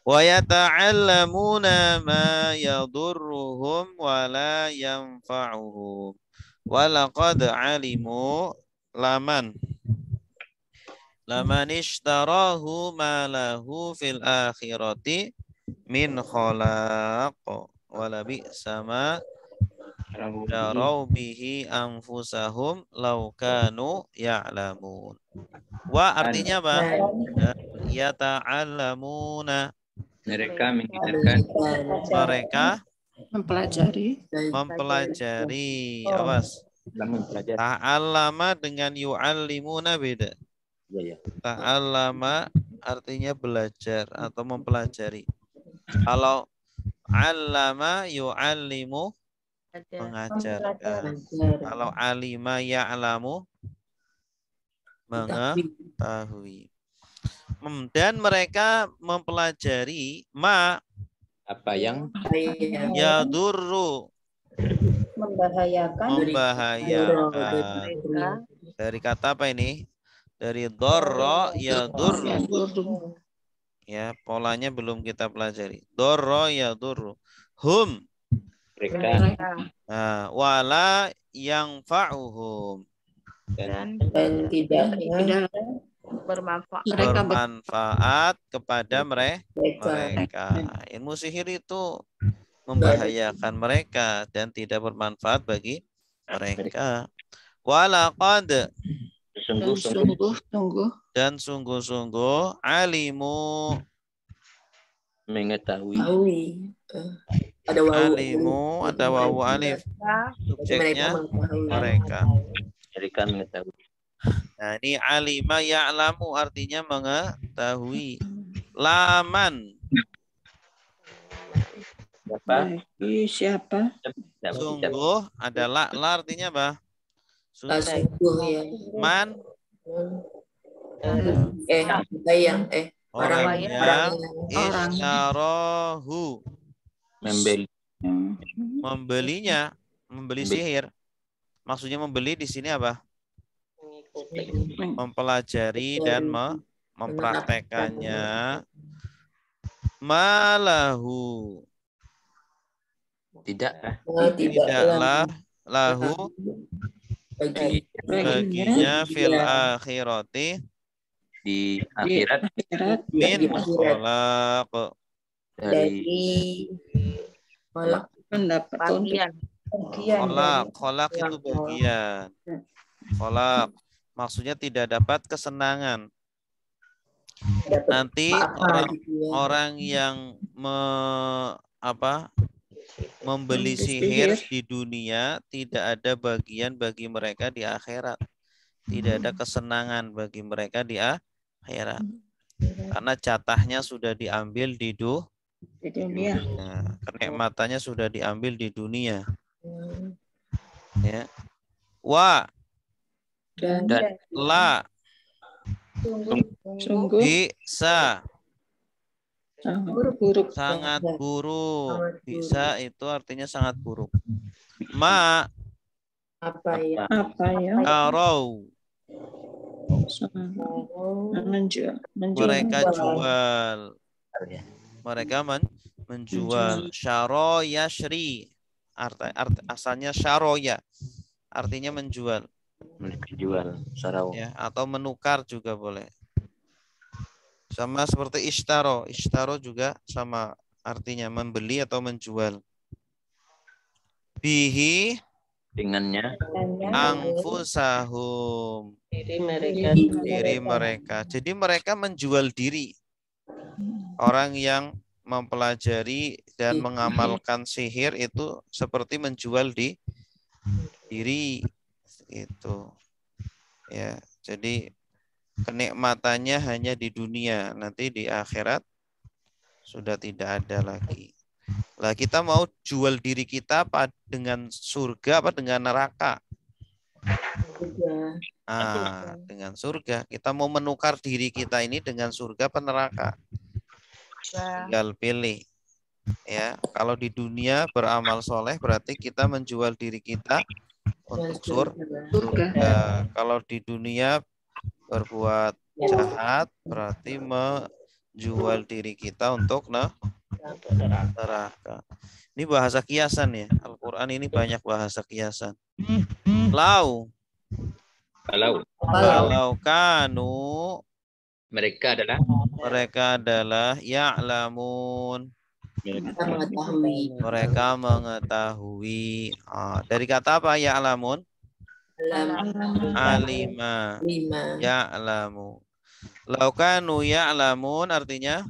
Wa yata'allamuna ma yadurruhum wa la yanfa'uhum. Wa laqad alimu laman ishtarahu ma lahu fil akhirati min khalaq wa la bi'sa ma yarau bihi anfusahum law kanu ya'lamun. Wa artinya apa? Yata'allamuna, mereka mengajarkan, mereka mempelajari. Awas. Ta'allama dengan yu'allimuna beda. Ya. Ta'allama artinya belajar atau mempelajari. Kalau allama yu'allimu, mengajarkan. Kalau alima ya'lamu, mengetahui. Dan mereka mempelajari apa yang yadurru, membahayakan. Dari kata apa ini? Dari dorro yadurru. Ya, polanya belum kita pelajari. Dorro yadurru. Hum, mereka. Wala yang fa'uhum, Dan tidak bermanfaat kepada mereka. Ilmu sihir itu membahayakan mereka dan tidak bermanfaat bagi mereka. Walaqad, dan sungguh-sungguh alimu, mengetahui. Alimu ada wawu alif, subjeknya mereka mengetahui. Nah, ini alima ya'lamu artinya mengetahui. Laman, Siapa? sungguh adalah la artinya apa? sungguh ya. Man, orang yang isyarahu, membeli sihir. Maksudnya membeli di sini apa? Mengikuti. Mempelajari dan mempraktekannya. Malahu. Tidaklah lahu baginya fil akhirati di akhirat min kholaq dari mendapat bagian kholaq itu bagian. Kholaq maksudnya tidak dapat kesenangan. Nanti orang yang membeli sihir di dunia tidak ada bagian bagi mereka di akhirat. Tidak ada kesenangan bagi mereka di akhirat. Karena jatahnya sudah diambil di dunia. Kenikmatannya sudah diambil di dunia. Ya. Wa dan la sungguh bisa buruk. sangat buruk. Bisa itu artinya sangat buruk. Ma Apa ya? karau Menjual. mereka jual. Mereka menjual. Syaro yashri. Asalnya syaroya. Artinya menjual. menjual sarau. Ya, atau menukar juga boleh. Sama seperti ishtaro. Ishtaro juga sama artinya membeli atau menjual. Bihi Dengannya anfusahum. Diri mereka. Jadi mereka menjual diri. Orang yang mempelajari dan mengamalkan sihir itu seperti menjual diri. Itu. Ya, jadi kenikmatannya hanya di dunia, nanti di akhirat sudah tidak ada lagi. Lah kita mau jual diri kita dengan surga apa dengan neraka? Dengan surga. Kita mau menukar diri kita ini dengan surga apa neraka? Tinggal pilih. Ya, kalau di dunia beramal soleh berarti kita menjual diri kita untuk surga. Kalau di dunia berbuat jahat berarti menjual diri kita untuk neraka. Ini bahasa kiasan ya. Al-Quran ini banyak bahasa kiasan. Kalau kanu mereka adalah ya'lamun. Mereka mengetahui. Dari kata apa ya'lamun? Alima. Ya'lamu. Lau kanu ya'lamun artinya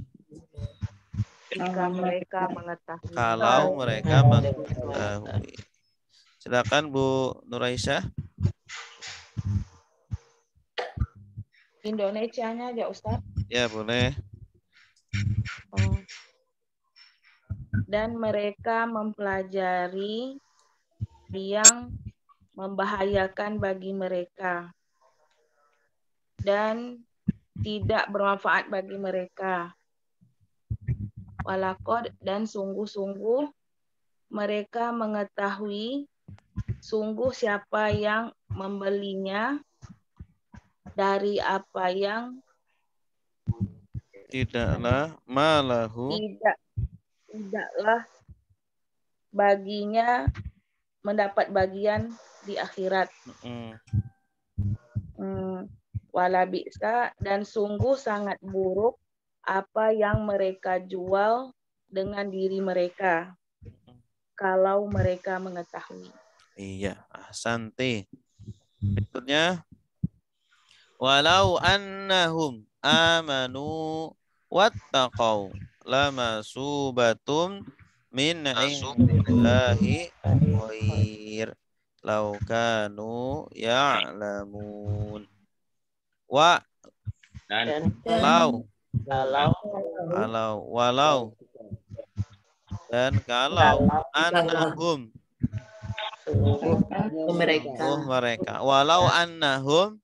jika mereka mengetahui. Kalau mereka mengetahui. Silakan Bu Nuraisyah. Indonesianya aja Ustaz. Ya boleh. Dan mereka mempelajari yang membahayakan bagi mereka dan tidak bermanfaat bagi mereka. Walakod dan sungguh-sungguh mereka mengetahui sungguh siapa yang membelinya dari apa yang tidaklah malahu tidaklah baginya mendapat bagian di akhirat. Wala bi'sa dan sungguh sangat buruk apa yang mereka jual dengan diri mereka kalau mereka mengetahui. Iya, ahsanti. Berikutnya walau annahum amanu wattaqau lamasubatum min indillahi khair law kanu ya'lamun. Wa dan walau dan kalau annahum mereka walau annahum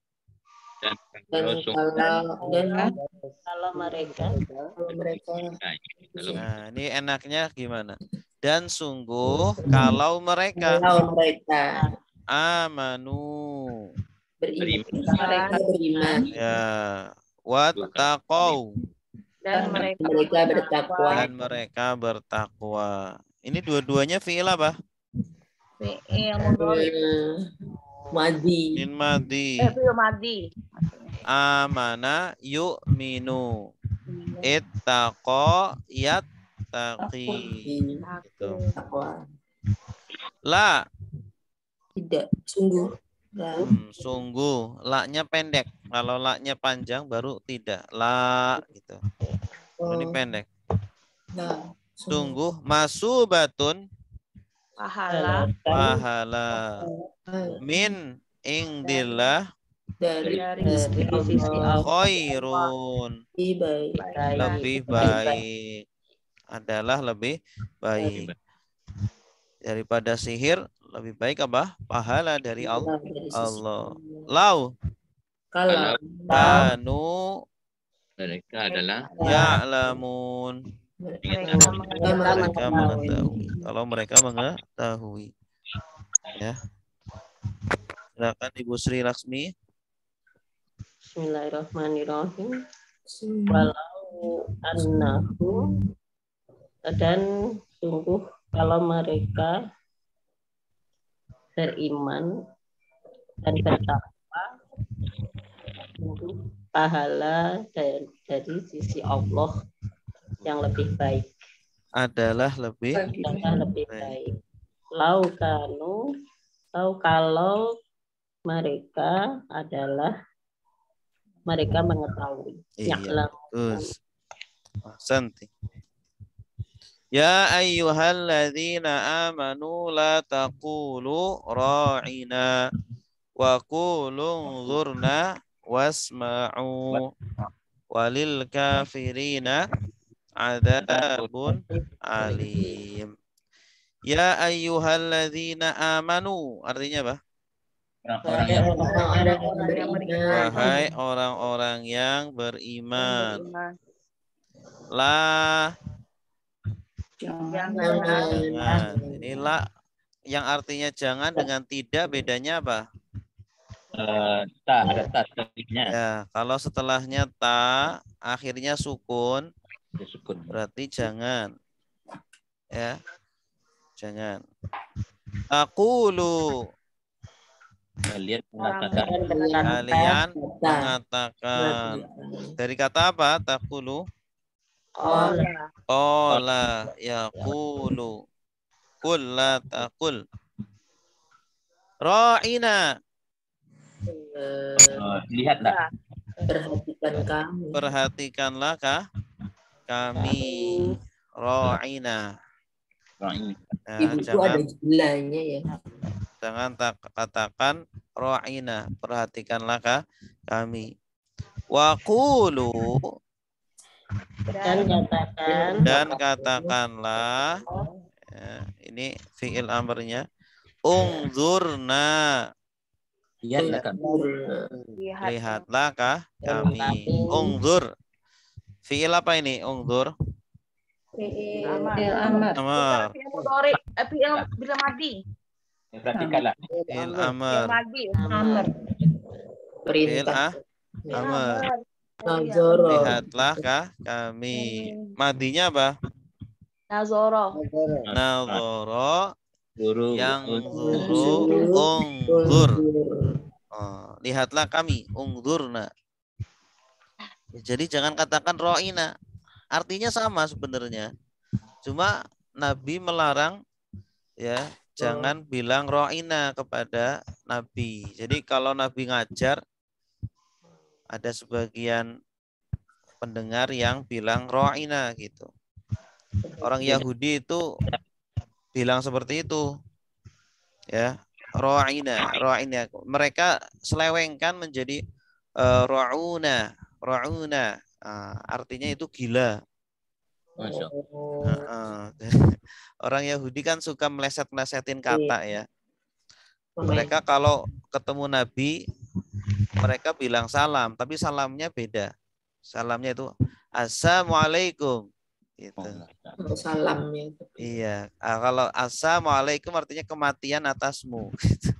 kalau mereka nah ini enaknya gimana dan sungguh kalau mereka amanu. Mereka beriman. Ya. Wattaqau. Dan mereka bertakwa. Dan mereka bertakwa. Ini dua-duanya fi'il apa? fi'il mudhari. Madi. Min madi. Fi'il madhi. Amana yu'minu. Ittaqa yattaqi. Gitu. Takwa. La. Tidak. Sungguh. Sungguh. La-nya pendek. Kalau la-nya panjang baru tidak. La gitu. Ini pendek. Nah, Sungguh masubatun Pahala pahala min indillah dari sisi Allah. khairun lebih baik adalah lebih baik daripada sihir. Lebih baik apa? Pahala dari Allah. Lau Kalau kanu Mereka adalah ya'lamun. Mereka Mereka mengetahui. Kalau mereka mengetahui. Ya. Silakan Ibu Sri Laksmi. Bismillahirrahmanirrahim. Walau annahu, dan sungguh kalau mereka beriman dan bertakwa, sungguh pahala dari sisi Allah yang lebih baik. Adalah lebih baik. Lau kalau mereka mengetahui. Iya. Terus. Santi. Ya ayyuhalladzina amanu la taqulu ra'ina wa qulu unzurna wasma'u walil kafirina adzabun alim. Ya ayyuhalladzina amanu artinya apa? Wahai orang-orang yang beriman. La jangan. Inilah yang artinya jangan dengan tidak bedanya apa? Ada ta setelahnya. Ya, kalau setelahnya ta akhirnya sukun, berarti jangan. Ya. Jangan. Taqulu Kalian mengatakan dari kata apa? Taqulu qala yaqulu qul la taqul ra'ina lihatlah perhatikanlah kami ra'ina. Ibu ada jumlahnya ya. Jangan katakan ra'ina, perhatikanlah kami. Wa qulu dan katakanlah ya, ini fi'il amrnya ungzurna lihatlah kami. Ungzur fi'il apa ini? Ungzur Fi'il amar. Fi'il bila madi. Perhatikanlah. Fi'il amr. Fi'il amr. Lihatlah kami. Madinya apa? Nazoro. Nazoro yang zuru ungzur. Lihatlah kami ungzurna. Jadi jangan katakan ro'ina. Artinya sama sebenarnya. Cuma Nabi melarang ya jangan bilang ro'ina kepada Nabi. Jadi kalau Nabi ngajar ada sebagian pendengar yang bilang ro'ina gitu. Orang Yahudi itu bilang seperti itu. Ya, ro'ina. Mereka selewengkan menjadi ro'una. Artinya itu gila. Orang Yahudi kan suka meleset-melesetin kata ya. Mereka kalau ketemu Nabi, mereka bilang salam, tapi salamnya beda. Salamnya itu assalamualaikum. Gitu. Salamnya. Iya. Kalau assalamualaikum artinya kematian atasmu. Gitu.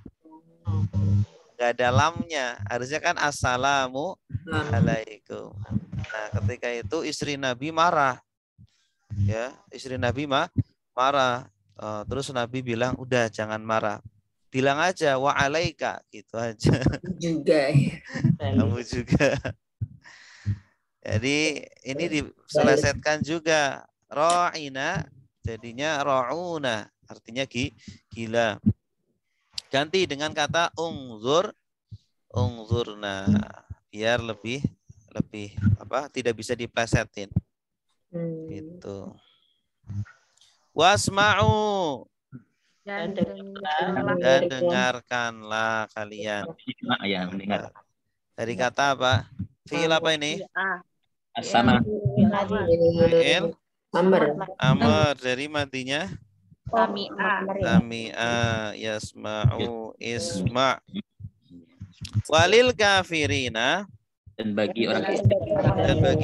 nggak ada lamnya. Harusnya kan assalamu alaikum. Nah, ketika itu istri Nabi marah. Ya, istri Nabi marah. Terus Nabi bilang, "Udah jangan marah. Bilang aja wa alaika," gitu aja. Juga ya. Kamu juga. Jadi ini diselesaikan juga. Ra'ina jadinya ra'una, artinya gila. Ganti dengan kata ungzurna, biar lebih tidak bisa diplesetin. Gitu. Wasma'u, Dan dengarkanlah kalian. Ya, mendengar. Dari kata apa? Fi'il apa ini? Asama. Fi'il Amr. amr, dari matinya sami'a, yasma'u, isma'. Walil kafirina, Dan bagi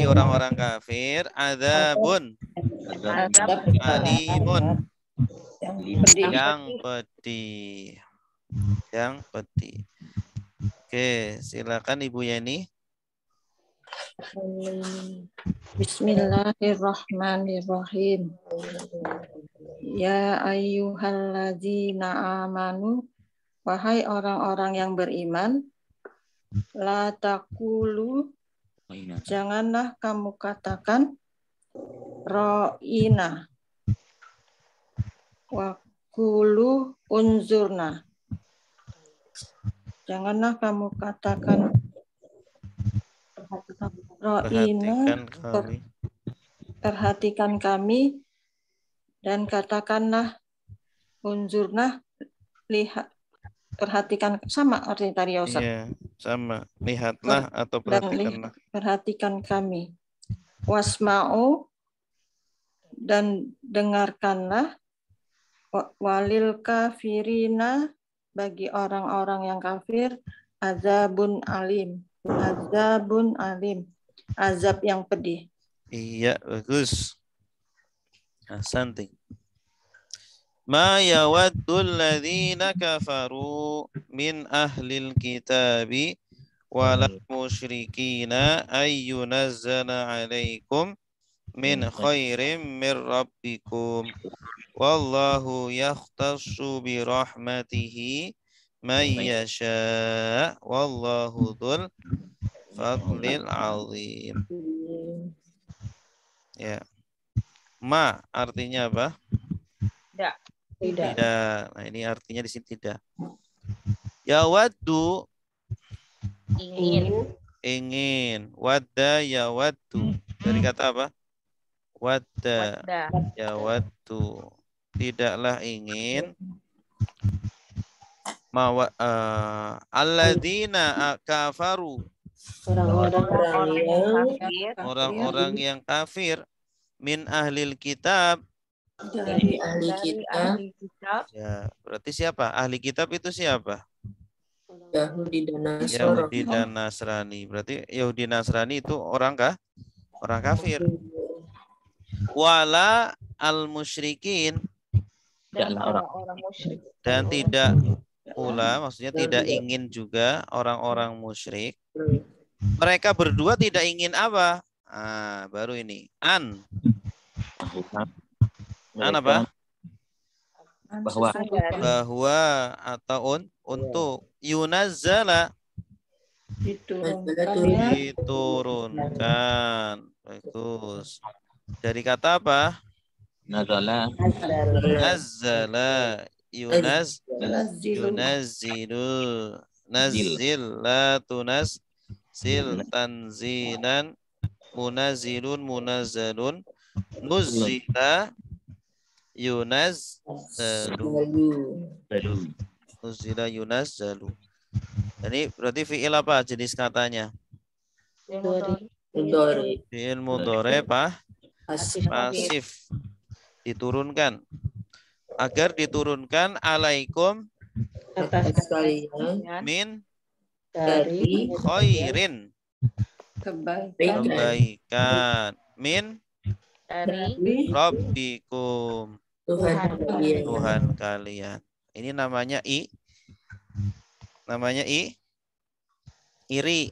orang-orang kafir, adzabun alimun, yang pedih. Oke, silakan Ibu Yeni. Bismillahirrahmanirrahim. Ya ayyuhalladzina amanu, wahai orang-orang yang beriman, la taqulu, janganlah kamu katakan ro'ina, wa qulu unzurna. Janganlah kamu katakan ro'ina, perhatikan kami, dan katakanlah unzurna, lihat, perhatikan, sama artinya tadi ya Ustaz. Iya, sama. Lihatlah atau perhatikanlah. Perhatikan kami. Wasma'u, dan dengarkanlah. Walil kafirina, bagi orang-orang yang kafir, azabun alim. Azabun alim. Azab yang pedih. Iya, bagus. Ahsanti. Ma yawaddul ladzina kafaru min ahlil kitabi wal musyrikina ayyunazzala alaikum min khairim mir rabbikum wallahu yakhtassu bi rahmatihi may yasha wallahu dzul fadlil azim. Ya. Ma artinya apa? Tidak. Nah, ini artinya di sini tidak. Yawaddu, ingin. Wadda yawaddu. Dari kata apa? Wadda yawaddu. Tidaklah ingin. Alladzina kafaru, orang-orang yang kafir, min ahlil kitab, Dari ahli kitab. Ya, berarti siapa? Ahli kitab itu siapa? Yahudi dan Nasrani. Yahudi dan Nasrani. Berarti Yahudi Nasrani itu orang kafir. Wala al musyrikin, dan orang-orang musyrik. Dan tidak pula, maksudnya tidak ingin juga orang-orang musyrik. Mereka berdua tidak ingin apa? Baru ini. An apa? Bahwa atau untuk yunazzala, diturunkan. Bagus. Dari kata apa? Nazala. Nazzala. Yunazzilu. Nazzil la tunazzil tanzilan. Munazzilun munazzalun. Nuzzila yunazzalu. Nuzzila yunazzalu. Ini berarti fi'il apa jenis katanya? Fi'il mudhari pasif. Diturunkan. Agar diturunkan alaikum min dari khairin, kebaikan, min Dari rabbikum, Tuhan Tuhan kalian. Ini namanya iri.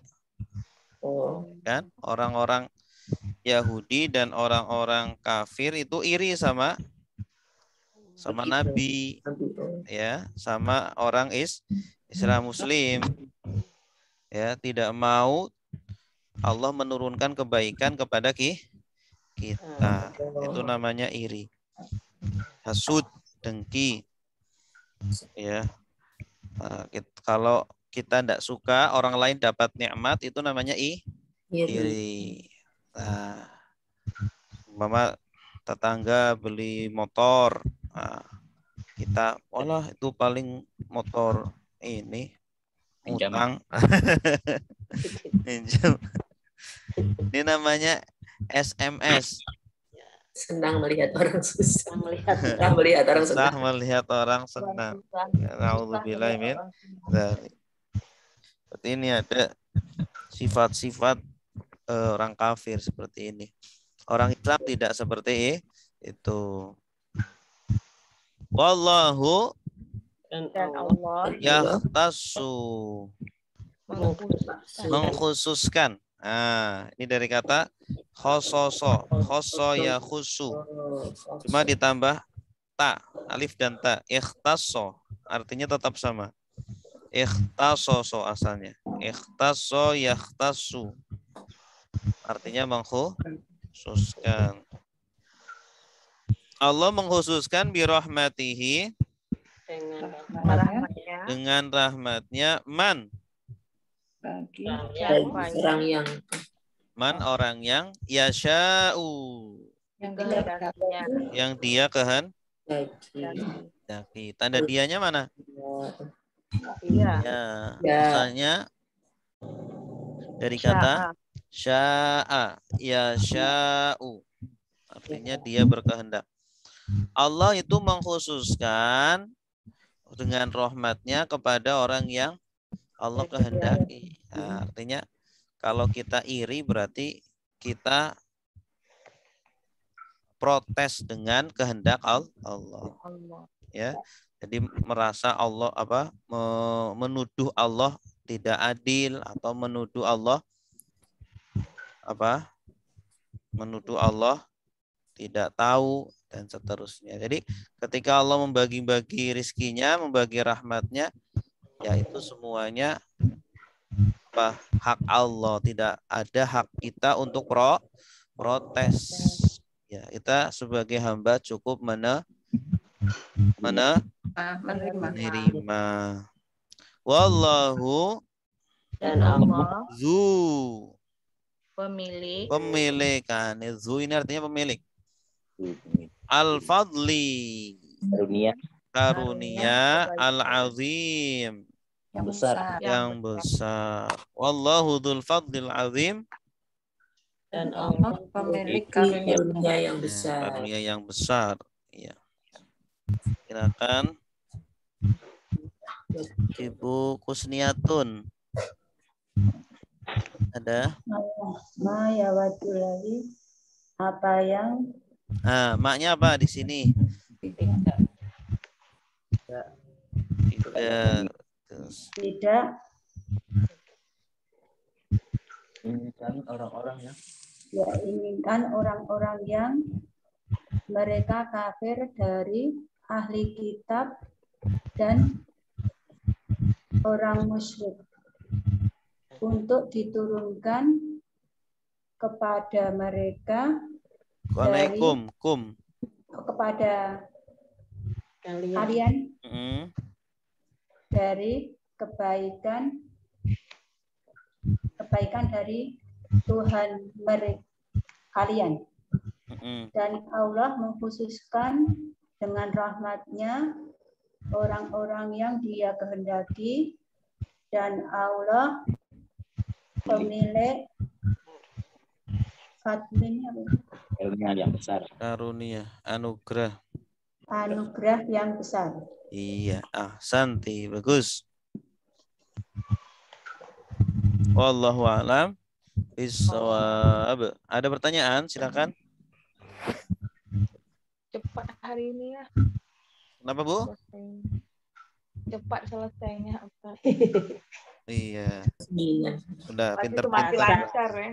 Oh. Kan? Orang-orang Yahudi dan orang-orang kafir itu iri sama Nabi, ya, sama orang Islam Muslim, ya, tidak mau Allah menurunkan kebaikan kepada kita. Itu namanya iri. Hasud, dengki, ya. Kalau kita tidak suka orang lain dapat nikmat, itu namanya iri. Nah, mama tetangga beli motor, nah, kita, walah itu paling motor ini utang. Ini namanya SMS. Senang melihat orang susah. Melihat Melihat orang senang. Nauzubillah min dzalik. Seperti ini ada sifat-sifat orang kafir seperti ini. Orang Islam tidak seperti itu. Wallahu Dan Allah yahtassu, mengkhususkan. Nah, ini dari kata khososo, khoso ya khusu. Cuma ditambah ta, alif dan ta. Ikhtasso, artinya tetap sama. Ikhtasoso asalnya. Ikhtasso yakhtassu, artinya mengkhususkan. Allah mengkhususkan birahmatihi, dengan rahmatnya, man, Bagi orang yang yasha'u, yang dia kehendaki. Tanda dianya mana? Ya, misalnya dari kata sya'a, yasha'u, artinya dia berkehendak. Allah itu mengkhususkan dengan rahmatnya kepada orang yang Allah kehendaki. Nah, artinya kalau kita iri berarti kita protes dengan kehendak Allah. Ya, jadi merasa Allah menuduh Allah tidak adil, atau menuduh Allah menuduh Allah tidak tahu, dan seterusnya. Jadi ketika Allah membagi-bagi rizkinya, membagi rahmatnya, ya itu semuanya hak Allah. Tidak ada hak kita untuk protes. Ya, kita sebagai hamba cukup menerima. Wallahu, dan Allah pemilik kan. Zu ini artinya pemilik. Al-fadli, karunia, al-azim, yang besar. Wallahu dzul fadlil azim, dan Allah pemilik karunia yang besar. Karunia yang besar. Ya. Silakan Ibu Kusniatun. Ada? Ma yawadulali, apa yang Maknya apa di sini? Tidak. Inginkan orang-orang yang inginkan orang-orang yang mereka kafir dari ahli kitab dan orang musyrik untuk diturunkan kepada mereka kepada kalian dari kebaikan dari Tuhan mereka kalian, dan Allah mengkhususkan dengan rahmatnya orang-orang yang Dia kehendaki, dan Allah pemilik karunia yang besar. Karunia, anugerah yang besar. Iya, ahsanti, bagus. Wallahu a'lam bishawab. Ada pertanyaan? Silakan. Cepat hari ini ya. Kenapa, Bu? Cepat selesainya. Iya, 9. udah Berarti itu masih pinter-pinter. lancar ya.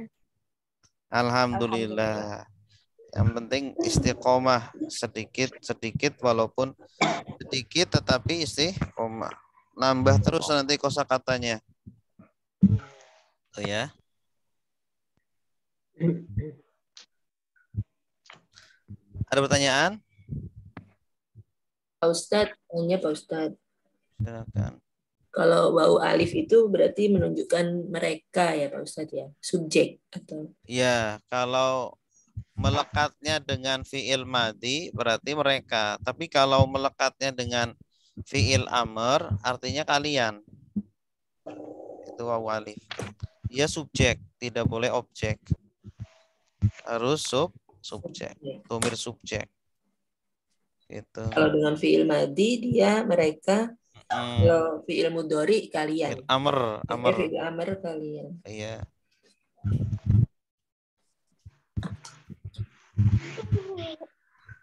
Alhamdulillah. Yang penting istiqomah sedikit walaupun sedikit tetapi istiqomah. Nambah terus nanti kosakatanya. Tuh ya. Ada pertanyaan? Pak Ustadz, tanya Pak Ustadz. Silakan. Kalau bau alif itu berarti menunjukkan mereka ya Pak Ustadz ya, subjek atau Ya, kalau melekatnya dengan fiil madi berarti mereka. Tapi kalau melekatnya dengan fiil amr artinya kalian. Itu wawu alif. Dia subjek, tidak boleh objek. Harus subjek, domir subjek. Gitu. kalau dengan fiil madi dia mereka, kalau fiil mudhari kalian. Fiil amr. Fiil amr kalian. Iya.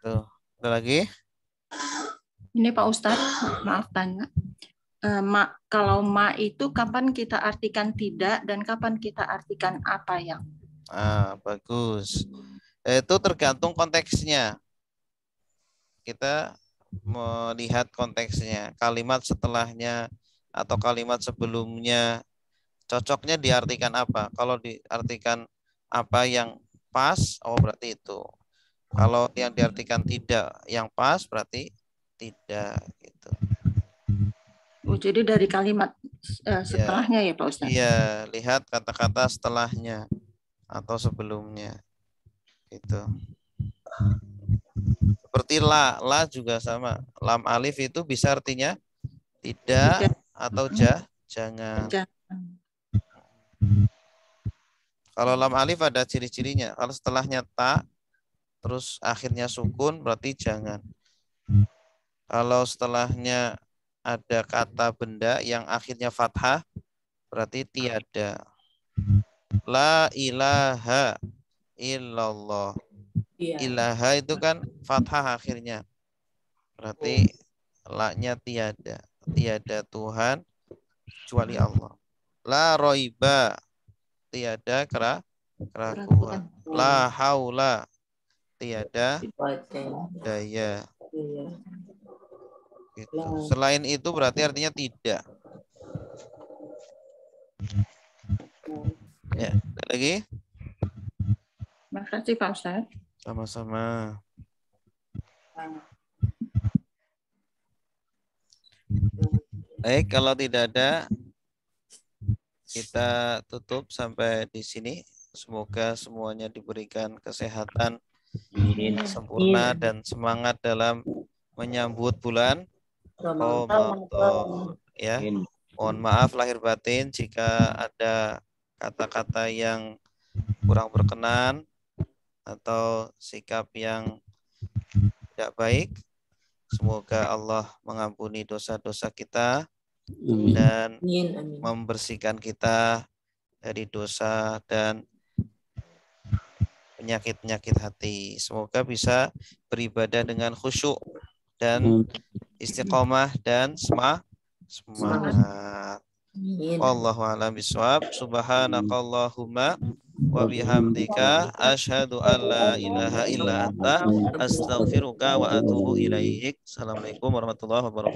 Tuh, ada lagi? Ini Pak Ustadz, maaf tanya. Kalau ma itu kapan kita artikan tidak dan kapan kita artikan apa yang? Bagus. Itu tergantung konteksnya. Kita melihat konteksnya. Kalimat setelahnya atau kalimat sebelumnya cocoknya diartikan apa? Kalau diartikan apa yang pas, oh berarti itu. Kalau yang diartikan tidak yang pas, berarti tidak gitu. Oh, jadi dari kalimat setelahnya ya Pak Ustadz? Iya, lihat kata-kata setelahnya atau sebelumnya. Gitu. Seperti la juga sama. Lam alif itu bisa artinya tidak atau jangan. Kalau lam alif ada ciri-cirinya. Kalau setelahnya ta, terus akhirnya sukun, berarti jangan. Kalau setelahnya ada kata benda yang akhirnya fathah, berarti tiada. La ilaha illallah. Ilaha itu kan fathah akhirnya. Berarti la-nya tiada. Tiada Tuhan kecuali Allah. La roiba. Tiada keraguan. La haula. Tiada daya. Gitu. Selain itu berarti artinya tidak. Ya, ada lagi? Makasih Pak Ustadz. Sama-sama. Baik, kalau tidak ada, kita tutup sampai di sini. Semoga semuanya diberikan kesehatan sempurna dan semangat dalam menyambut bulan Ramadan. Ya, mohon maaf lahir batin jika ada kata-kata yang kurang berkenan atau sikap yang tidak baik. Semoga Allah mengampuni dosa-dosa kita dan membersihkan kita dari dosa dan penyakit-penyakit hati. Semoga bisa beribadah dengan khusyuk dan istiqomah dan semangat. Wallahu a'lam bishawab. Subhanakallahumma wa bihamdika asyhadu an la ilaha illa anta astaghfiruka wa atubu ilaik. Assalamualaikum warahmatullahi wabarakatuh.